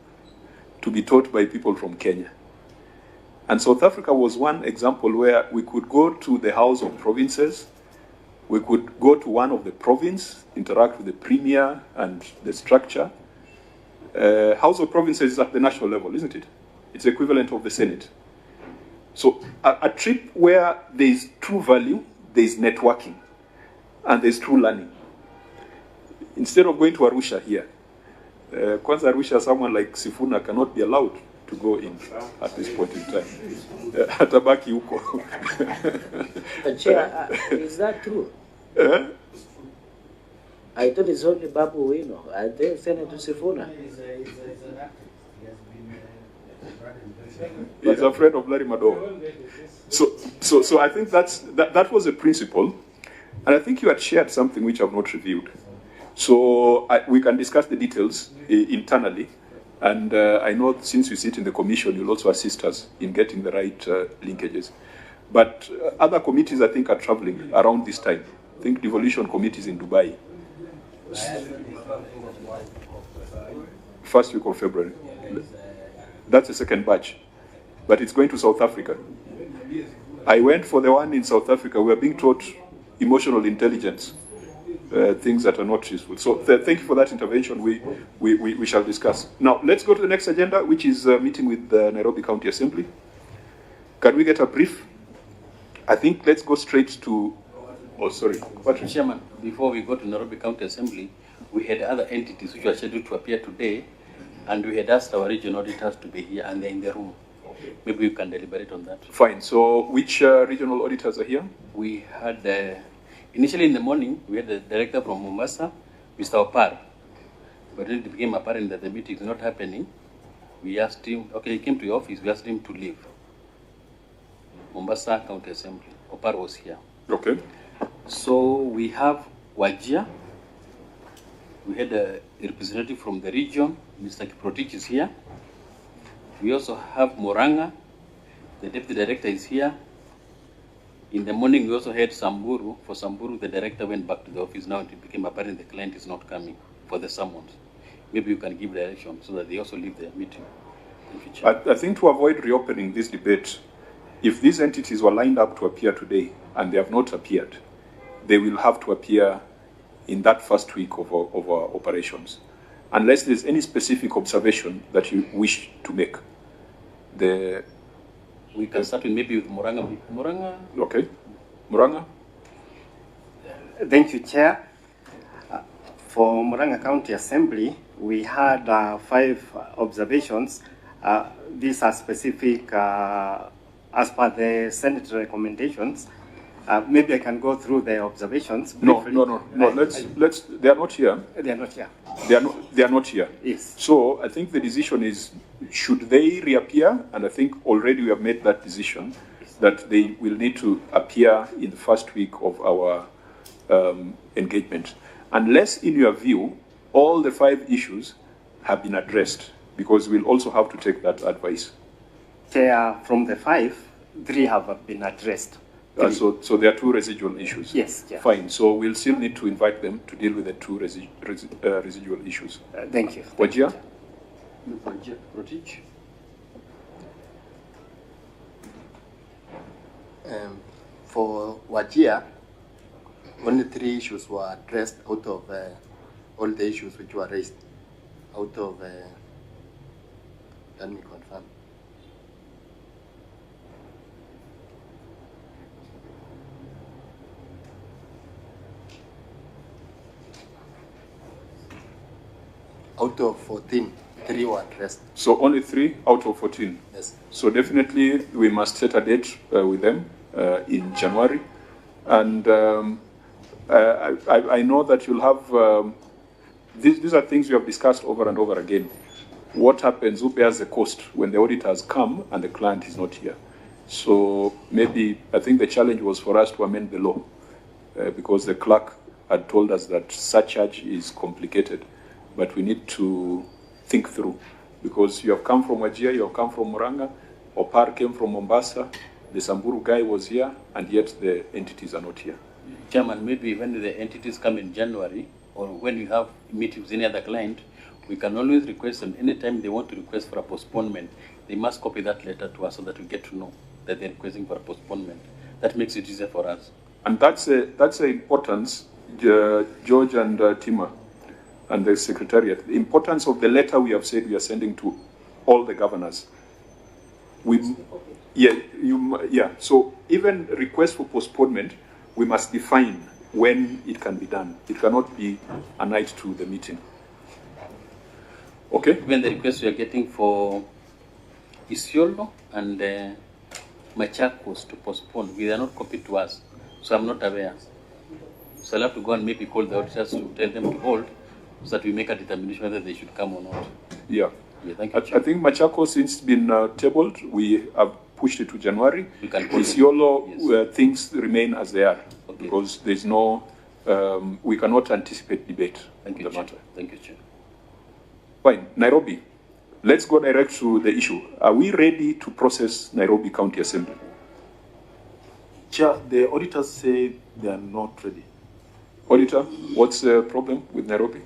to be taught by people from Kenya. And South Africa was one example where we could go to the House of Provinces, we could go to one of the province, interact with the premier and the structure. House of Provinces is at the national level, isn't it? It's the equivalent of the Senate. So a trip where there is true value, there is networking, and there is true learning. Instead of going to Arusha here, Kwanza Arusha, someone like Sifuna cannot be allowed to go in at this point in time. Atabaki huko. Chair, is that true? I thought it's only Babu Wino. I think Senator Sifuna. He's a friend of Larry Madowo. So I think that was a principle, and I think you had shared something which I've not reviewed. So we can discuss the details internally, and I know since you sit in the commission, you'll also assist us in getting the right linkages. But other committees, I think, are traveling around this time. I think devolution committees in Dubai. First week of February. That's the second batch. But it's going to South Africa. I went for the one in South Africa. We are being taught emotional intelligence, things that are not useful. So thank you for that intervention. We shall discuss. Now, let's go to the next agenda, which is a meeting with the Nairobi County Assembly. Can we get a brief? I think let's go straight to, What, Chairman, before we go to Nairobi County Assembly, we had other entities which were scheduled to appear today, and we had asked our regional auditors to be here, and they're in the room. Maybe you can deliberate on that. Fine. So which regional auditors are here? We had, initially in the morning, we had the director from Mombasa, Mr. Opar. But when it became apparent that the meeting is not happening, we asked him, he came to the office, we asked him to leave. Mombasa County Assembly. Opar was here. Okay. So we have Wajir. We had a representative from the region, Mr. Kiprotich is here. We also have Moranga, the deputy director is here. In the morning, we also had Samburu. For Samburu, the director went back to the office. Now it became apparent the client is not coming for the summons. Maybe you can give direction so that they also leave the meeting. I think to avoid reopening this debate, if these entities were lined up to appear today and they have not appeared, they will have to appear in that first week of our operations, unless there's any specific observation that you wish to make. We can start with maybe with Moranga. Moranga? Okay. Moranga? Thank you, Chair. For Moranga County Assembly, we had 5 observations. These are specific as per the Senate recommendations. Maybe I can go through the observations briefly. No. Let's. They are not here. They are not here. They are not here. Yes. So I think the decision is, should they reappear? And I think already we have made that decision that they will need to appear in the first week of our engagement, unless, in your view, all the 5 issues have been addressed, because we'll also have to take that advice. Chair, from the 5, 3 have been addressed. So there are 2 residual issues. Yes, yeah. Fine. So we'll still need to invite them to deal with the 2 residual issues. Thank you. Wajir? Protich? For Wajir, only 3 issues were addressed out of all the issues which were raised. Out of, let me confirm. out of 14, 3 were addressed. So only 3 out of 14? Yes. So definitely we must set a date with them in January. And I know that you'll have, these are things we have discussed over and over again. What happens, who bears the cost when the auditors come and the client is not here? So maybe, I think the challenge was for us to amend the law because the clerk had told us that surcharge is complicated, but we need to think through because you have come from Wajir, you have come from Muranga, Opar came from Mombasa, the Samburu guy was here, and yet the entities are not here. Chairman, maybe when the entities come in January, or when you have meetings with any other client, we can always request them, anytime they want to request for a postponement, they must copy that letter to us so that we get to know that they're requesting for a postponement. That makes it easier for us. And that's the importance, George and Tima and the Secretariat, the importance of the letter we have said we are sending to all the governors. So even request for postponement, we must define when it can be done. It cannot be a night to the meeting. Okay? Even the request we are getting for Isiolo and Machakos to postpone, they are not copied to us, so I'm not aware. So I'll have to go and maybe call the auditors to tell them to hold, so that we make a determination whether they should come or not. Yeah. Thank you, I think Machakos, since it's been tabled, we have pushed it to January. We can call Isiolo, where things remain as they are, because there's no, we cannot anticipate debate. Thank you, Chair. Thank you, Chair. Fine. Nairobi. Let's go direct to the issue. Are we ready to process Nairobi County Assembly? Chair, the auditors say they are not ready. Auditor, what's the problem with Nairobi?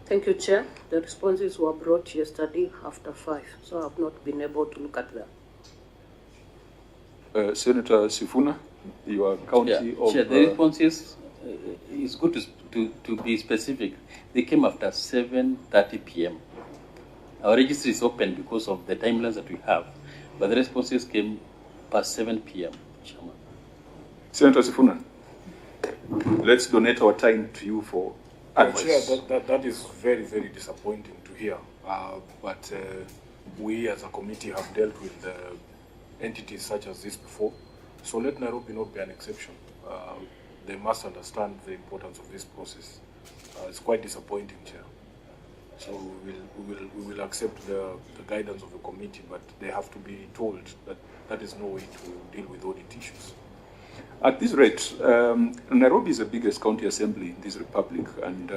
Thank you, Chair. The responses were brought yesterday after 5, so I've not been able to look at them. Senator Sifuna, your county of... Chair, the responses, it's good to be specific. They came after 7:30 p.m. Our registry is open because of the timelines that we have, but the responses came past 7 p.m. Chairman. Senator Sifuna, let's donate our time to you for advice. Chair, that is very, very disappointing to hear. But we as a committee have dealt with entities such as this before. So let Nairobi not be an exception. They must understand the importance of this process. It's quite disappointing, Chair. So we will accept the guidance of the committee, but they have to be told that that is no way to deal with audit issues. At this rate, Nairobi is the biggest county assembly in this republic, and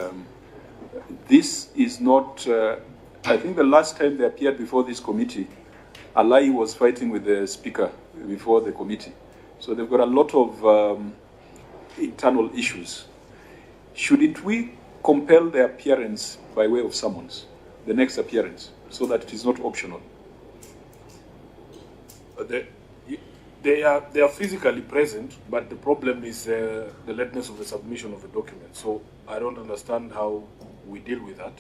this is not, I think the last time they appeared before this committee, Alai was fighting with the speaker before the committee. So they've got a lot of internal issues. Shouldn't we compel their appearance by way of summons, the next appearance, so that it is not optional? They are physically present, but the problem is the lateness of the submission of the document. So I don't understand how we deal with that.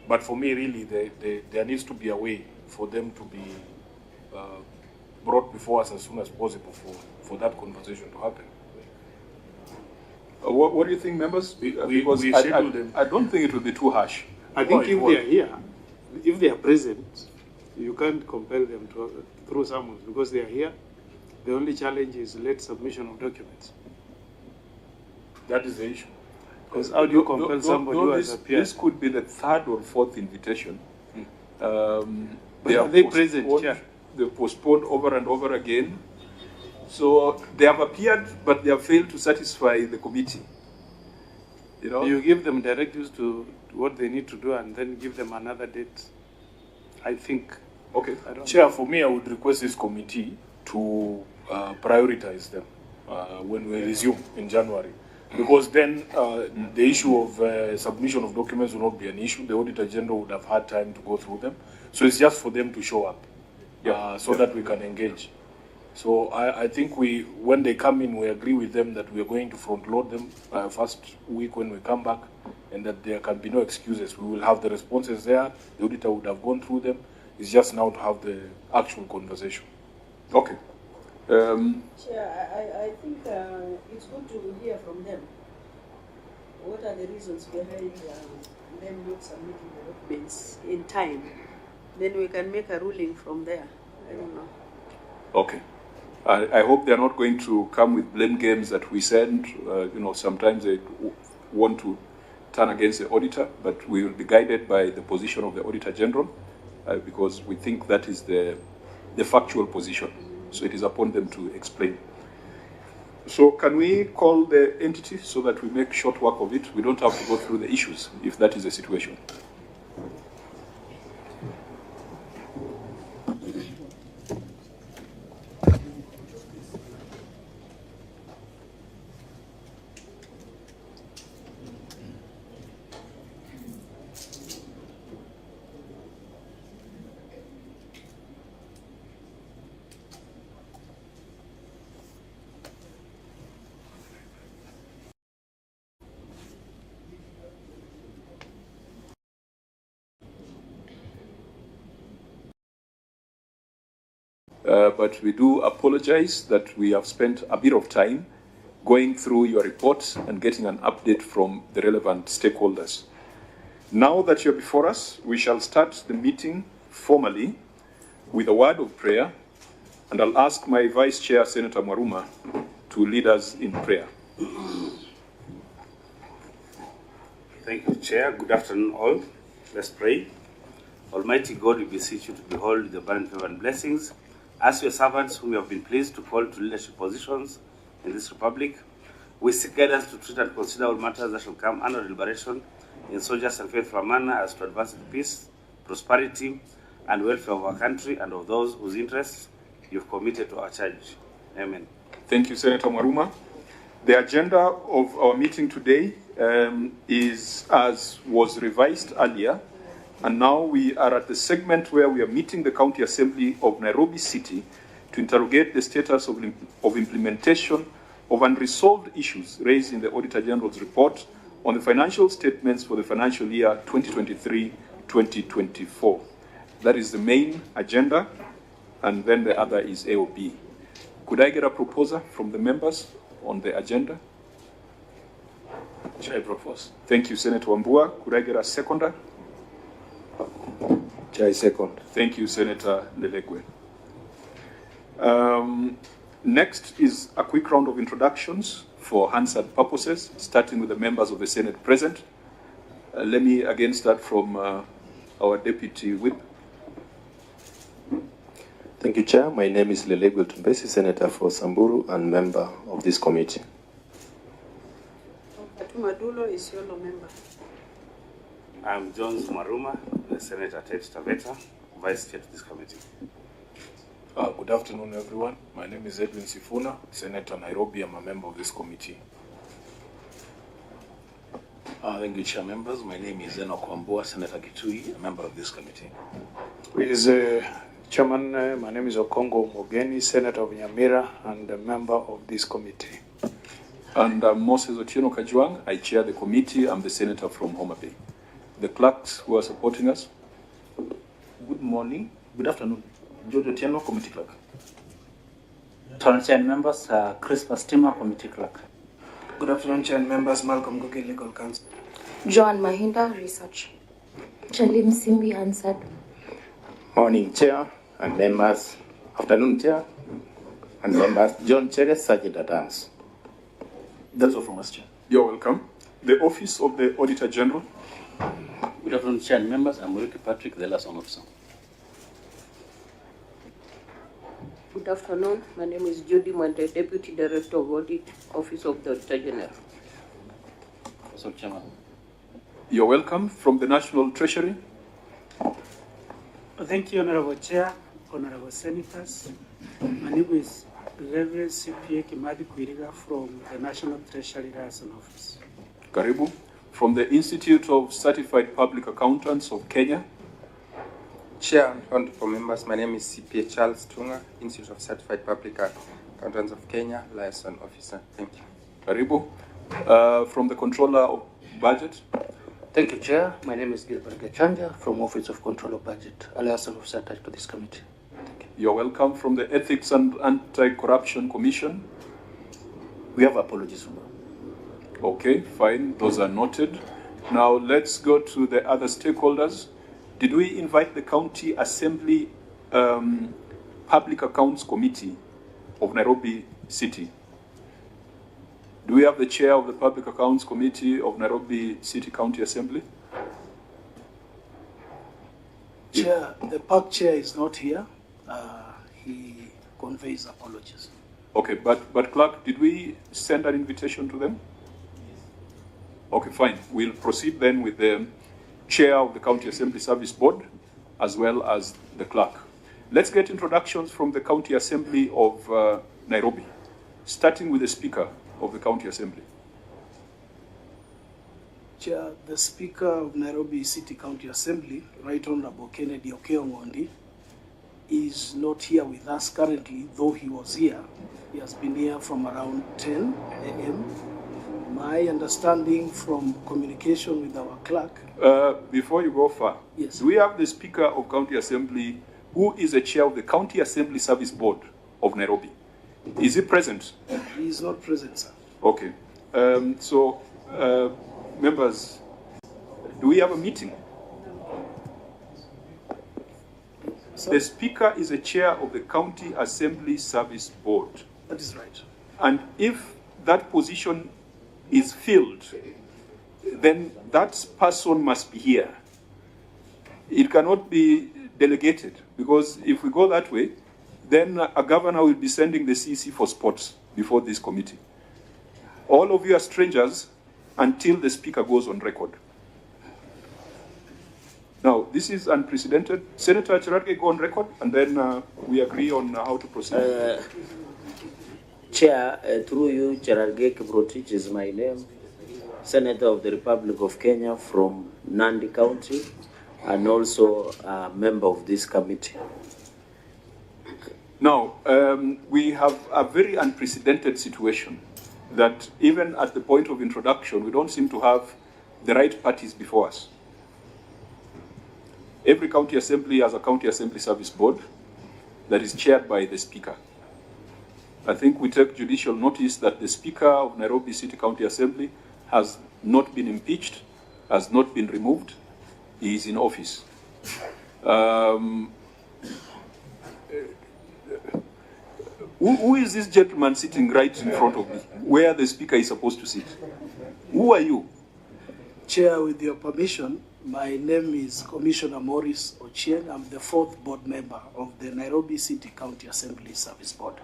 But for me, really, there needs to be a way for them to be brought before us as soon as possible for that conversation to happen. What do you think, members? Because we schedule them. I don't think it will be too harsh. I think if they are here, if they are present, you can't compel them to through summons because they are here. The only challenge is late submission of documents. That is the issue. Because how do you compel somebody who has appeared? This could be the 3rd or 4th invitation. But are they present? Yeah. They postponed over and over again. So they have appeared, but they have failed to satisfy the committee. You know? You give them directives to what they need to do and then give them another date. I think. Okay. Chair, for me, I would request this committee to prioritize them when we resume in January. Because then the issue of submission of documents will not be an issue. The Auditor General would have had time to go through them. So it's just for them to show up that we can engage. So I think when they come in, we agree with them that we are going to front load them first week when we come back, and that there can be no excuses. We will have the responses there. The auditor would have gone through them. It's just now to have the actual conversation. Okay. Chair, I think it's good to hear from them. What are the reasons behind them not submitting the documents in time? Then we can make a ruling from there. I don't know. Okay. I hope they're not going to come with blame games that we send. Sometimes they want to turn against the auditor, but we will be guided by the position of the Auditor General because we think that is the factual position. So it is upon them to explain. So can we call the entity so that we make short work of it? We don't have to go through the issues if that is the situation. But we do apologize that we have spent a bit of time going through your reports and getting an update from the relevant stakeholders. Now that you're before us, we shall start the meeting formally with a word of prayer, and I'll ask my Vice Chair, Senator Mwaruma, to lead us in prayer. Thank you, Chair. Good afternoon, all. Let's pray. Almighty God, we beseech you to behold the abundant favor and blessings as your servants whom you have been pleased to call to leadership positions in this republic. We seek guidance to treat and consider all matters that shall come under deliberation in so just and faithful a manner as to advance the peace, prosperity, and welfare of our country and of those whose interests you've committed to our charge. Amen. Thank you, Senator Mwaruma. The agenda of our meeting today is as was revised earlier, and now we are at the segment where we are meeting the County Assembly of Nairobi City to interrogate the status of implementation of unresolved issues raised in the Auditor General's report on the financial statements for the financial year 2023-2024. That is the main agenda, and then the other is AOB. Could I get a proposer from the members on the agenda? Chair, I propose. Thank you, Senator Wambua. Could I get a seconder? Chair, second. Thank you, Senator Lelegwe. Next is a quick round of introductions for Hansard purposes, starting with the members of the Senate present. Let me again start from our Deputy Whip. Thank you, Chair. My name is Lelegwe Tumbesi, Senator for Samburu and member of this committee. Madulo is your member. I'm John Maruma, the Senator Ted Taveta, Vice Chair to this committee. Good afternoon, everyone. My name is Edwin Sifuna, Senator Nairobi. I'm a member of this committee. Thank you, Chair members. My name is Enoch Wambua, Senator Kitui, a member of this committee. Chairman, my name is Okongo Mogeni, Senator of Nyamira and a member of this committee. And Moses Otieno Kajuang, I chair the committee. I'm the senator from Homa Bay. The clerks who are supporting us. Good morning. Good afternoon. George Otieno, committee clerk. Chair members, Chris Pastima, committee clerk. Good afternoon, Chair members. Malcolm Gogi, legal counsel. Joan Mahinda, research. Chalim Simbi, answered. Morning, Chair and members. Afternoon, Chair and members. John Cheres, Sergeant at Arms. That's all from us, Chair. You're welcome. The Office of the Auditor General. Good afternoon, Chair and members. I'm Ricky Patrick, the liaison officer. Good afternoon. My name is Judy Mwende, Deputy Director of Audit, Office of the Auditor General. Also, Chairman. You're welcome. From the National Treasury. Thank you, Honorable Chair, Honorable Senators. My name is Reverend CPA Kimadi Kwiriga from the National Treasury Liaison Office. Karibu. From the Institute of Certified Public Accountants of Kenya. Chair and honorable members, my name is CPA Charles Tunga, Institute of Certified Public Accountants of Kenya, Liaison Officer. Thank you. Karibu. From the Controller of Budget. Thank you, Chair. My name is Gilbert Gachanja from Office of Control of Budget, a liaison officer attached to this committee. You're welcome. From the Ethics and Anti-Corruption Commission. We have apologies from Okay, fine. Those are noted. Now let's go to the other stakeholders. Did we invite the County Assembly Public Accounts Committee of Nairobi City? Do we have the chair of the Public Accounts Committee of Nairobi City County Assembly? Chair, the park chair is not here. He conveys apologies. Okay, but clerk, did we send an invitation to them? Okay, fine. We'll proceed then with the chair of the County Assembly Service Board, as well as the clerk. Let's get introductions from the County Assembly of Nairobi, starting with the Speaker of the County Assembly. Chair, the Speaker of Nairobi City County Assembly, Right Honorable Kennedy Okeongondi, is not here with us currently, though he was here. He has been here from around 10 a.m. My understanding from communication with our clerk. Before you go far, yes. Do we have the Speaker of County Assembly, who is the chair of the County Assembly Service Board of Nairobi? Is he present? He is not present, sir. Okay. Members, do we have a meeting? Sir? The Speaker is the chair of the County Assembly Service Board. That is right. And if that position is filled, then that person must be here. It cannot be delegated, because if we go that way, then a governor will be sending the CC for sports before this committee. All of you are strangers until the Speaker goes on record. Now, this is unprecedented. Senator Cherargei, go on record, and then we agree on how to proceed. Chair, through you, Cherargei Kiprotich is my name, Senator of the Republic of Kenya from Nandi County, and also a member of this committee. Now, we have a very unprecedented situation that even at the point of introduction, we don't seem to have the right parties before us. Every county assembly has a county assembly service board that is chaired by the Speaker. I think we take judicial notice that the Speaker of Nairobi City County Assembly has not been impeached, has not been removed. He is in office. Who is this gentleman sitting right in front of me, where the Speaker is supposed to sit? Who are you? Chair, with your permission, my name is Commissioner Maurice Ochieng. I'm the 4th board member of the Nairobi City County Assembly Service Board.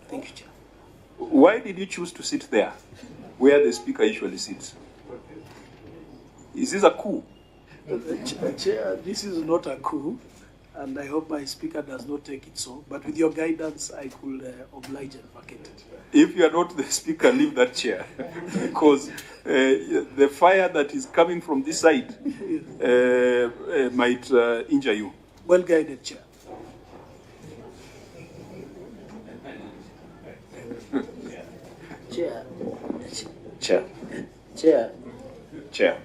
Thank you, Chair. Why did you choose to sit there, where the Speaker usually sits? Is this a coup? Chair, this is not a coup, and I hope my Speaker does not take it so, but with your guidance, I could oblige and vacate it. If you are not the Speaker, leave that chair, because the fire that is coming from this side might injure you. Well guided, Chair. Chair.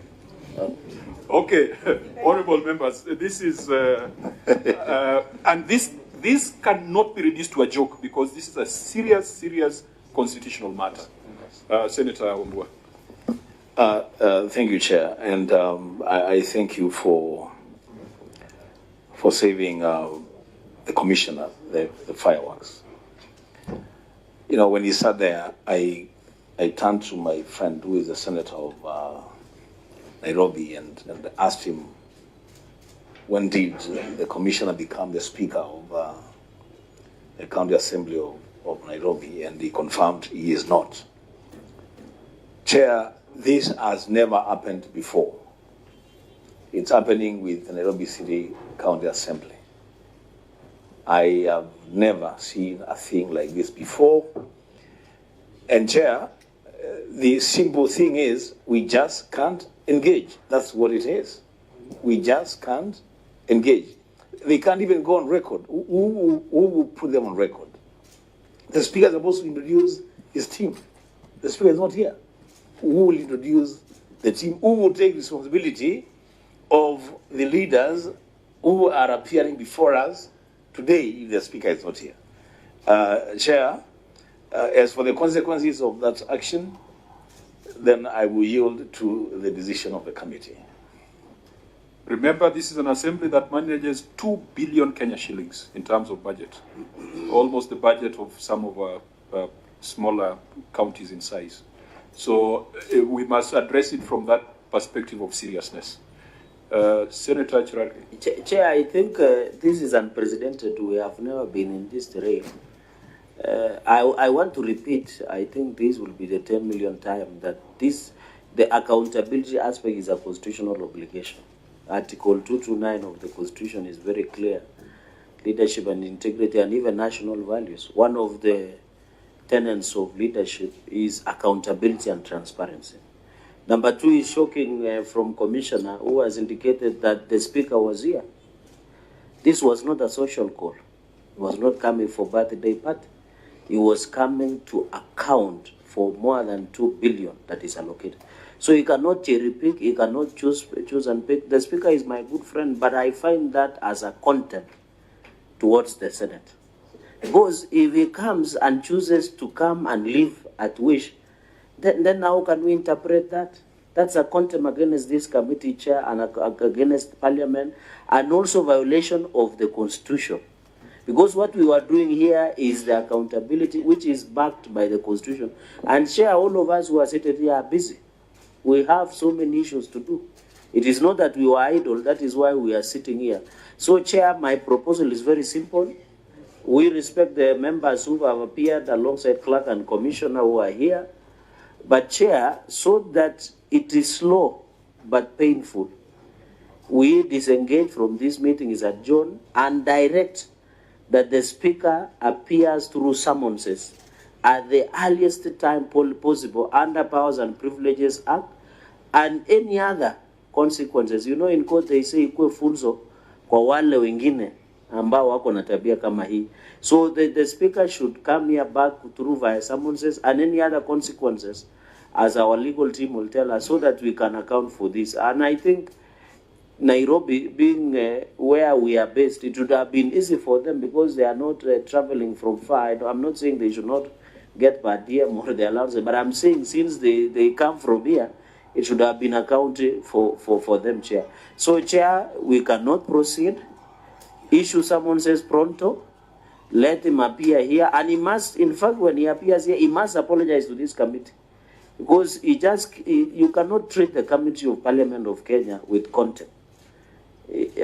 Okay, honorable members, this is, and this cannot be reduced to a joke, because this is a serious constitutional matter. Senator Wambua. Thank you, Chair, and I thank you for saving the commissioner the fireworks. You know, when he sat there, I turned to my friend who is the senator of Nairobi and asked him, when did the commissioner become the Speaker of the County Assembly of Nairobi? And he confirmed he is not. Chair, this has never happened before. It's happening with the Nairobi City County Assembly. I have never seen a thing like this before. And Chair, the simple thing is we just can't engage. That's what it is. We just can't engage. They can't even go on record. Who will put them on record? The Speaker is supposed to introduce his team. The Speaker is not here. Who will introduce the team? Who will take responsibility of the leaders who are appearing before us today if the Speaker is not here? Chair, as for the consequences of that action, then I will yield to the decision of the committee. Remember, this is an assembly that manages 2 billion Kenya shillings in terms of budget, almost the budget of some of our smaller counties in size. So we must address it from that perspective of seriousness. Senator Chirati. Chair, I think this is unprecedented. We have never been in this terrain. I want to repeat, I think this will be the 10 million time that the accountability aspect is a constitutional obligation. Article 229 of the Constitution is very clear. Leadership and integrity and even national values. One of the tenets of leadership is accountability and transparency. Number two is shocking from Commissioner, who has indicated that the Speaker was here. This was not a social call. He was not coming for birthday party. He was coming to account for more than 2 billion that is allocated. So he cannot cherry pick, he cannot choose and pick. The Speaker is my good friend, but I find that as a contempt towards the Senate. Because if he comes and chooses to come and leave at wish, then how can we interpret that? That's a contempt against this committee chair and against Parliament, and also violation of the Constitution. Because what we are doing here is the accountability, which is backed by the Constitution. And Chair, all of us who are seated here are busy. We have so many issues to do. It is not that we were idle, that is why we are sitting here. So, Chair, my proposal is very simple. We respect the members who have appeared alongside Clerk and Commissioner who are here. But, Chair, so that it is slow but painful, we disengage from this meeting, is adjourned, and direct that the Speaker appears through summonses at the earliest time possible under Powers and Privileges Act and any other consequences. You know, in court they say ikue funzo kwa wale wengine ambao wako na tabia kama hii. So the Speaker should come here back through via summonses and any other consequences, as our legal team will tell us, so that we can account for this. And I think Nairobi, being where we are based, it would have been easy for them because they are not traveling from far. I'm not saying they should not get per diem or the allowance, but I'm saying since they come from here, it should have been accounted for them, Chair. So, Chair, we cannot proceed. Issue someone says pronto, let him appear here, and he must, in fact, when he appears here, he must apologize to this committee. Because you cannot treat the Committee of Parliament of Kenya with contempt.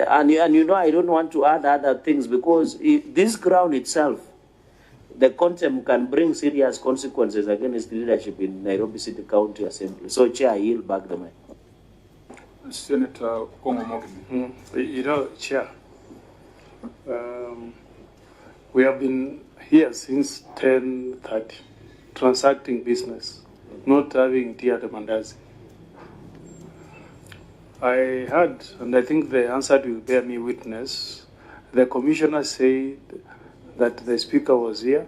And you know, I don't want to add other things because this ground itself, the contempt can bring serious consequences against leadership in Nairobi City County Assembly. So, Chair, I yield back the mic. Senator Kongo. You know, Chair, we have been here since 10:30, transacting business, not having tea the mandazi. I heard, and I think the answer will bear me witness, the Commissioner said that the Speaker was here,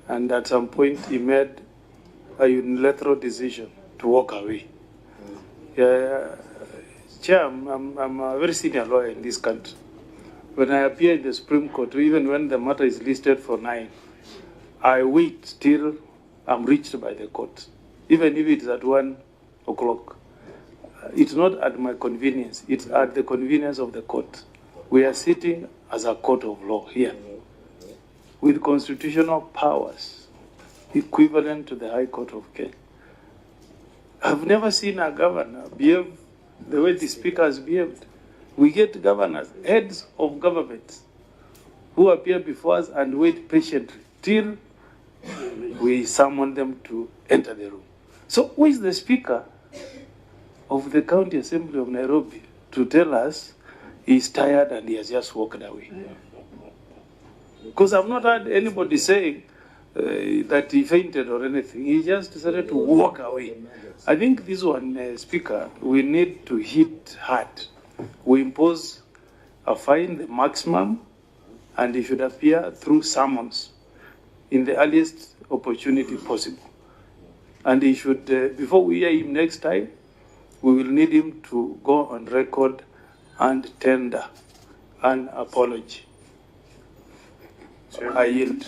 and at some point he made a unilateral decision to walk away. Chair, I'm a very senior lawyer in this country. When I appear in the Supreme Court, even when the matter is listed for 9, I wait till I'm reached by the court, even if it's at 1 o'clock. It's not at my convenience, it's at the convenience of the court. We are sitting as a court of law here, with constitutional powers equivalent to the High Court of Kenya. I've never seen a governor behave the way the Speaker has behaved. We get governors, heads of governments, who appear before us and wait patiently till we summon them to enter the room. So who is the Speaker of the County Assembly of Nairobi to tell us he's tired and he has just walked away? Because I've not heard anybody saying that he fainted or anything. He just decided to walk away. I think this one, Speaker, we need to hit hard. We impose a fine, the maximum, and he should appear through summons in the earliest opportunity possible. And he should, before we hear him next time, we will need him to go on record and tender an apology. I yield.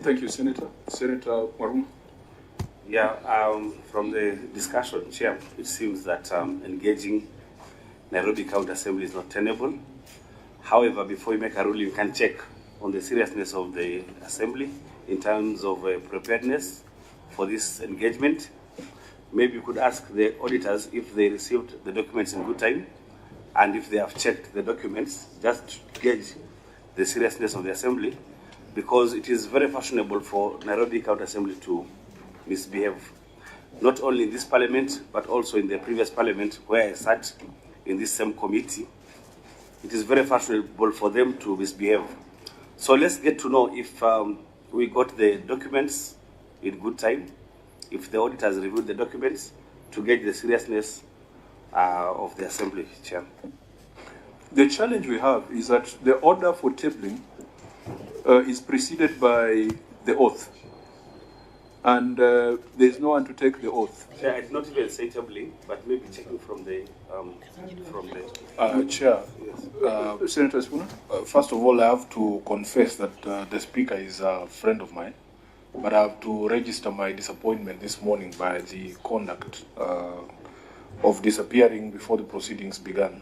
Thank you, Senator. Senator Warum. From the discussion, Chair, it seems that engaging Nairobi County Assembly is not tenable. However, before you make a ruling, you can check on the seriousness of the Assembly in terms of preparedness for this engagement. Maybe you could ask the auditors if they received the documents in good time, and if they have checked the documents, just to gauge the seriousness of the Assembly, because it is very fashionable for Nairobi County Assembly to misbehave, not only in this Parliament, but also in the previous Parliament where I sat in this same committee. It is very fashionable for them to misbehave. So let's get to know if we got the documents in good time, if the auditors reviewed the documents, to gauge the seriousness of the Assembly, Chair. The challenge we have is that the order for tabling is preceded by the oath. And there's no one to take the oath. Chair, I did not even say tabling, but maybe checking from the Chair, yes. Senator Spooner? First of all, I have to confess that the Speaker is a friend of mine, but I have to register my disappointment this morning by the conduct of disappearing before the proceedings began.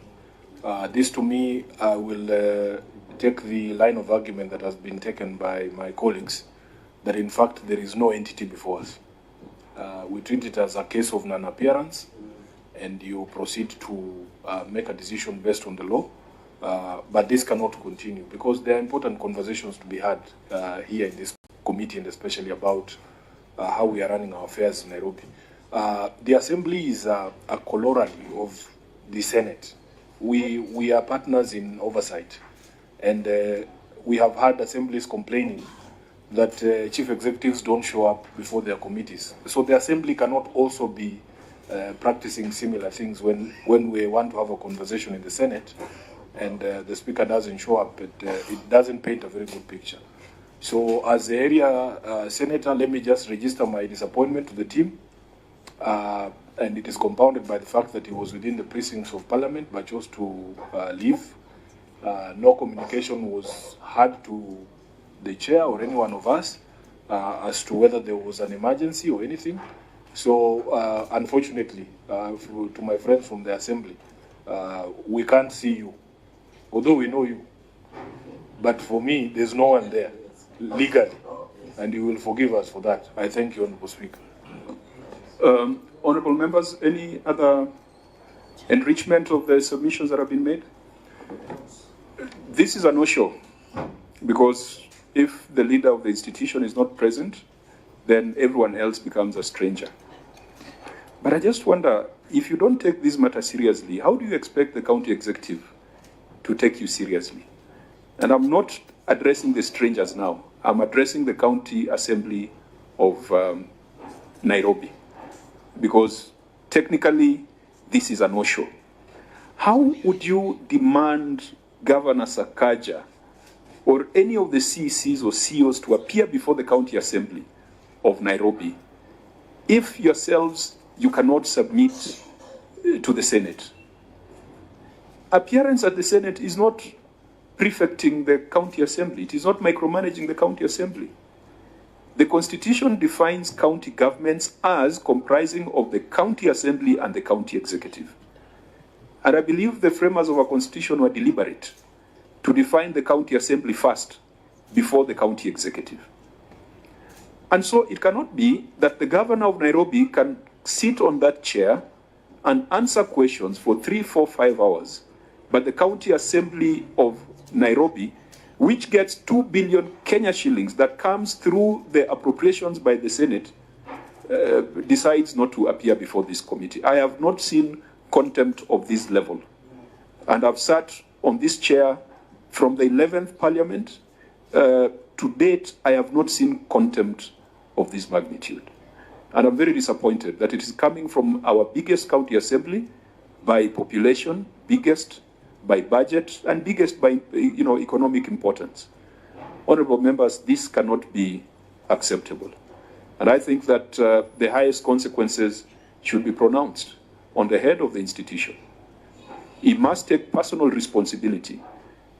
This, to me, I will take the line of argument that has been taken by my colleagues, that in fact there is no entity before us. We treat it as a case of non-appearance, and you proceed to make a decision based on the law. But this cannot continue, because there are important conversations to be had here in this committee, and especially about how we are running our affairs in Nairobi. The Assembly is a corollary of the Senate. We are partners in oversight, and we have had assemblies complaining that chief executives don't show up before their committees. So the Assembly cannot also be practicing similar things when we want to have a conversation in the Senate and the Speaker doesn't show up. It doesn't paint a very good picture. So as the area senator, let me just register my disappointment to the team. And it is compounded by the fact that he was within the precincts of Parliament but chose to leave. No communication was had to the chair or any one of us as to whether there was an emergency or anything. So unfortunately, to my friends from the Assembly, we can't see you, although we know you. But for me, there's no one there legally, and you will forgive us for that. I thank you, Honourable Speaker. Honourable members, any other enrichment of the submissions that have been made? This is a no-show, because if the leader of the institution is not present, then everyone else becomes a stranger. But I just wonder, if you don't take this matter seriously, how do you expect the county executive to take you seriously? And I'm not addressing the strangers now. I'm addressing the county assembly of Nairobi, because technically this is a no-show. How would you demand Governor Sakaja or any of the CECs or CEOs to appear before the county assembly of Nairobi if yourselves you cannot submit to the Senate? Appearance at the Senate is not prefecting the county assembly. It is not micromanaging the county assembly. The Constitution defines county governments as comprising of the county assembly and the county executive. And I believe the framers of our Constitution were deliberate to define the county assembly first before the county executive. And so it cannot be that the governor of Nairobi can sit on that chair and answer questions for 3, 4, 5 hours, but the county assembly of Nairobi, which gets 2 billion Kenya shillings that comes through the appropriations by the Senate, decides not to appear before this committee. I have not seen contempt of this level. And I've sat on this chair from the 11th Parliament. To date, I have not seen contempt of this magnitude. And I'm very disappointed that it is coming from our biggest county assembly by population, biggest by budget, and biggest by economic importance. Honourable members, this cannot be acceptable. And I think that the highest consequences should be pronounced on the head of the institution. He must take personal responsibility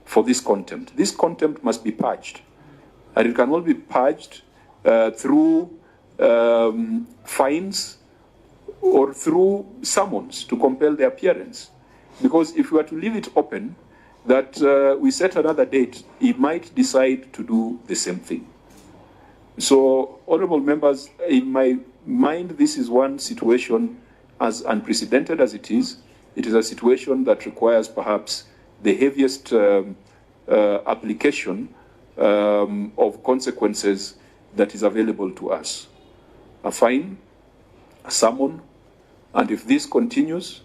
for this contempt. This contempt must be purged. And it can only be purged through fines or through summons to compel their appearance. Because if we were to leave it open, that we set another date, he might decide to do the same thing. So, honorable members, in my mind, this is one situation, as unprecedented as it is a situation that requires perhaps the heaviest application of consequences that is available to us. A fine, a summon, and if this continues,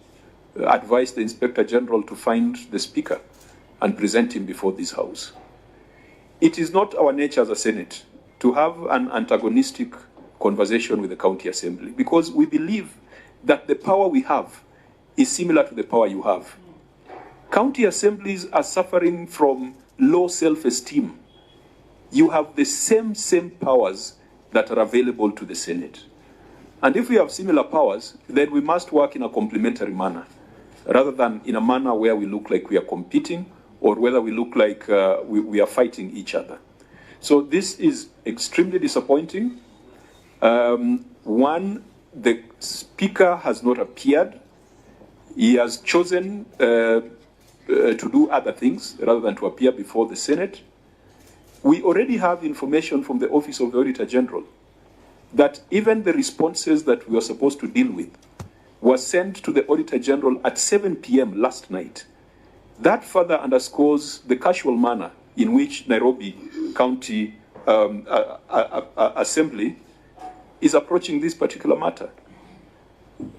advise the Inspector General to find the Speaker and present him before this House. It is not our nature as a Senate to have an antagonistic conversation with the County Assembly, because we believe that the power we have is similar to the power you have. County assemblies are suffering from low self-esteem. You have the same powers that are available to the Senate. And if we have similar powers, then we must work in a complementary manner, rather than in a manner where we look like we are competing or whether we look like we are fighting each other. So this is extremely disappointing. One, the Speaker has not appeared. He has chosen to do other things rather than to appear before the Senate. We already have information from the Office of the Auditor General that even the responses that we were supposed to deal with were sent to the Auditor General at 7 p.m. last night. That further underscores the casual manner in which Nairobi County Assembly is approaching this particular matter.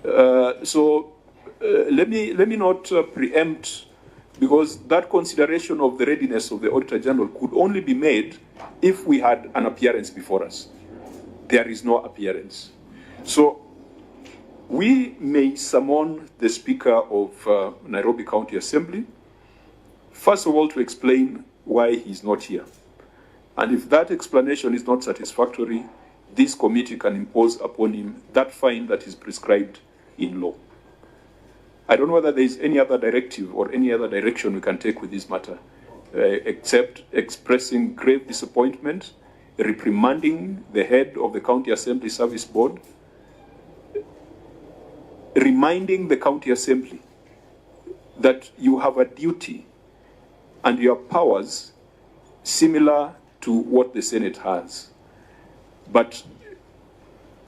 Let me not preempt, because that consideration of the readiness of the Auditor General could only be made if we had an appearance before us. There is no appearance. So we may summon the Speaker of Nairobi County Assembly, first of all to explain why he's not here. And if that explanation is not satisfactory, this committee can impose upon him that fine that is prescribed in law. I don't know whether there is any other directive or any other direction we can take with this matter, except expressing grave disappointment, reprimanding the head of the County Assembly Service Board, reminding the County Assembly that you have a duty and your powers similar to what the Senate has. But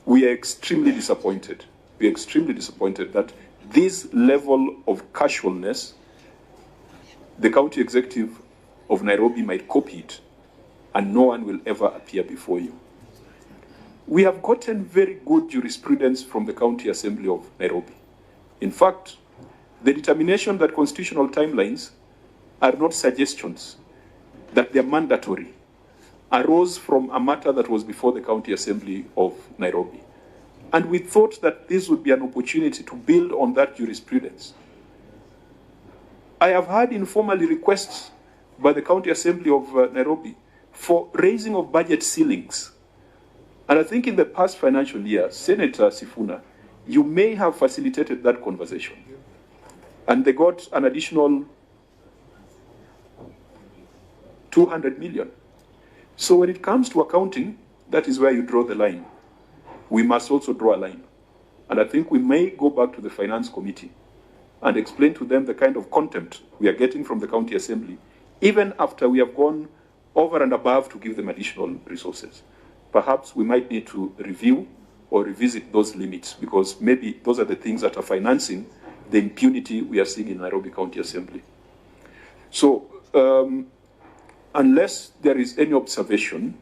we are extremely disappointed. We are extremely disappointed that this level of casualness, the County Executive of Nairobi might copy it, and no one will ever appear before you. We have gotten very good jurisprudence from the County Assembly of Nairobi. In fact, the determination that constitutional timelines are not suggestions, that they are mandatory, arose from a matter that was before the County Assembly of Nairobi. And we thought that this would be an opportunity to build on that jurisprudence. I have had informally requests by the County Assembly of Nairobi for raising of budget ceilings. And I think in the past financial year, Senator Sifuna, you may have facilitated that conversation. And they got an additional 200 million. So when it comes to accounting, that is where you draw the line. We must also draw a line. And I think we may go back to the Finance Committee and explain to them the kind of contempt we are getting from the County Assembly, even after we have gone over and above to give them additional resources. Perhaps we might need to review or revisit those limits, because maybe those are the things that are financing the impunity we are seeing in Nairobi County Assembly. So, unless there is any observation,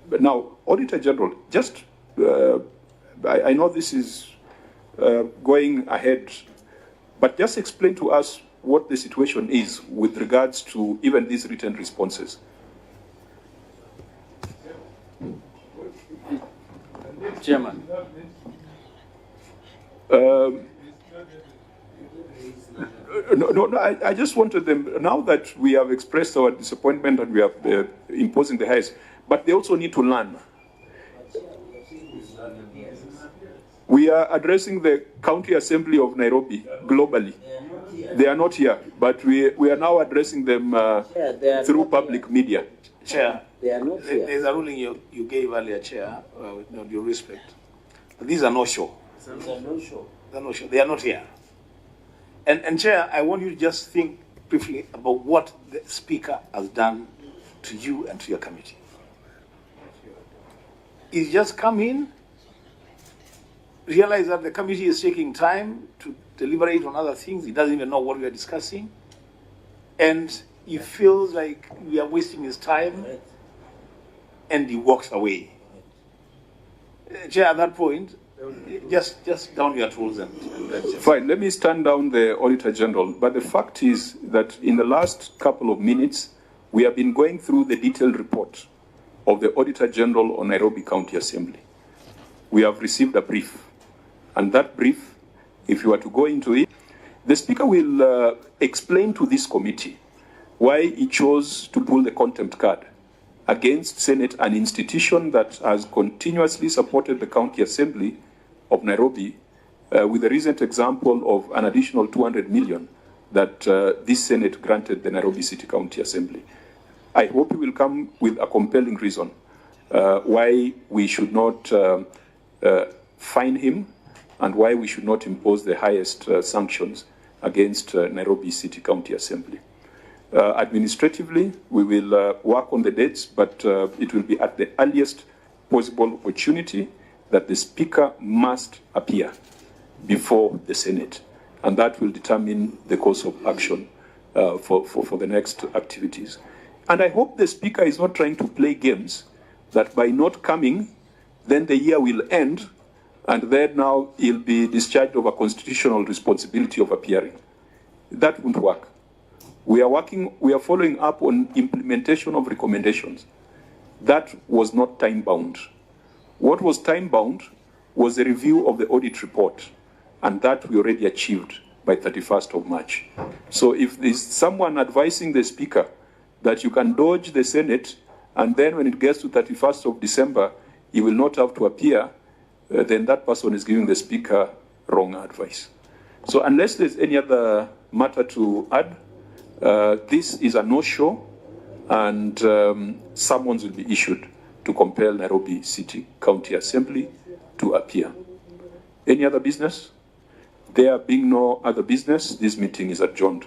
but now, Auditor General, just, I know this is going ahead, but just explain to us what the situation is with regards to even these written responses. Chairman. No, I just wanted them, now that we have expressed our disappointment and we are imposing the highest, but they also need to learn. We are addressing the County Assembly of Nairobi globally. They are not here, but we are now addressing them through public media. Chair, They are not here. There's a ruling you gave earlier, Chair, with no due respect. But these are no show. These are no show. They're no show. They are not here. And Chair, I want you to just think briefly about what the Speaker has done to you and to your committee. He's just come in, realize that the committee is taking time to deliberate on other things. He doesn't even know what we are discussing. And he feels like we are wasting his time, and he walks away. Chair, at that point, just down your tools and Fine, let me stand down the Auditor General. But the fact is that in the last couple of minutes, we have been going through the detailed report of the Auditor General on Nairobi County Assembly. We have received a brief. And that brief, if you were to go into it, the Speaker will explain to this committee why he chose to pull the contempt card against Senate, an institution that has continuously supported the County Assembly of Nairobi, with a recent example of an additional 200 million that this Senate granted the Nairobi City County Assembly. I hope he will come with a compelling reason why we should not fine him and why we should not impose the highest sanctions against Nairobi City County Assembly. Administratively, we will work on the dates, but it will be at the earliest possible opportunity that the Speaker must appear before the Senate, and that will determine the course of action for the next activities. And I hope the Speaker is not trying to play games, that by not coming, then the year will end, and then now he'll be discharged of a constitutional responsibility of appearing. That won't work. We are following up on implementation of recommendations. That was not time-bound. What was time-bound was a review of the audit report, and that we already achieved by 31st of March. So if there's someone advising the Speaker that you can dodge the Senate, and then when it gets to 31st of December, he will not have to appear, then that person is giving the Speaker wrong advice. So unless there's any other matter to add, this is a no-show, and summons will be issued to compel Nairobi City County Assembly to appear. Any other business? There being no other business, this meeting is adjourned.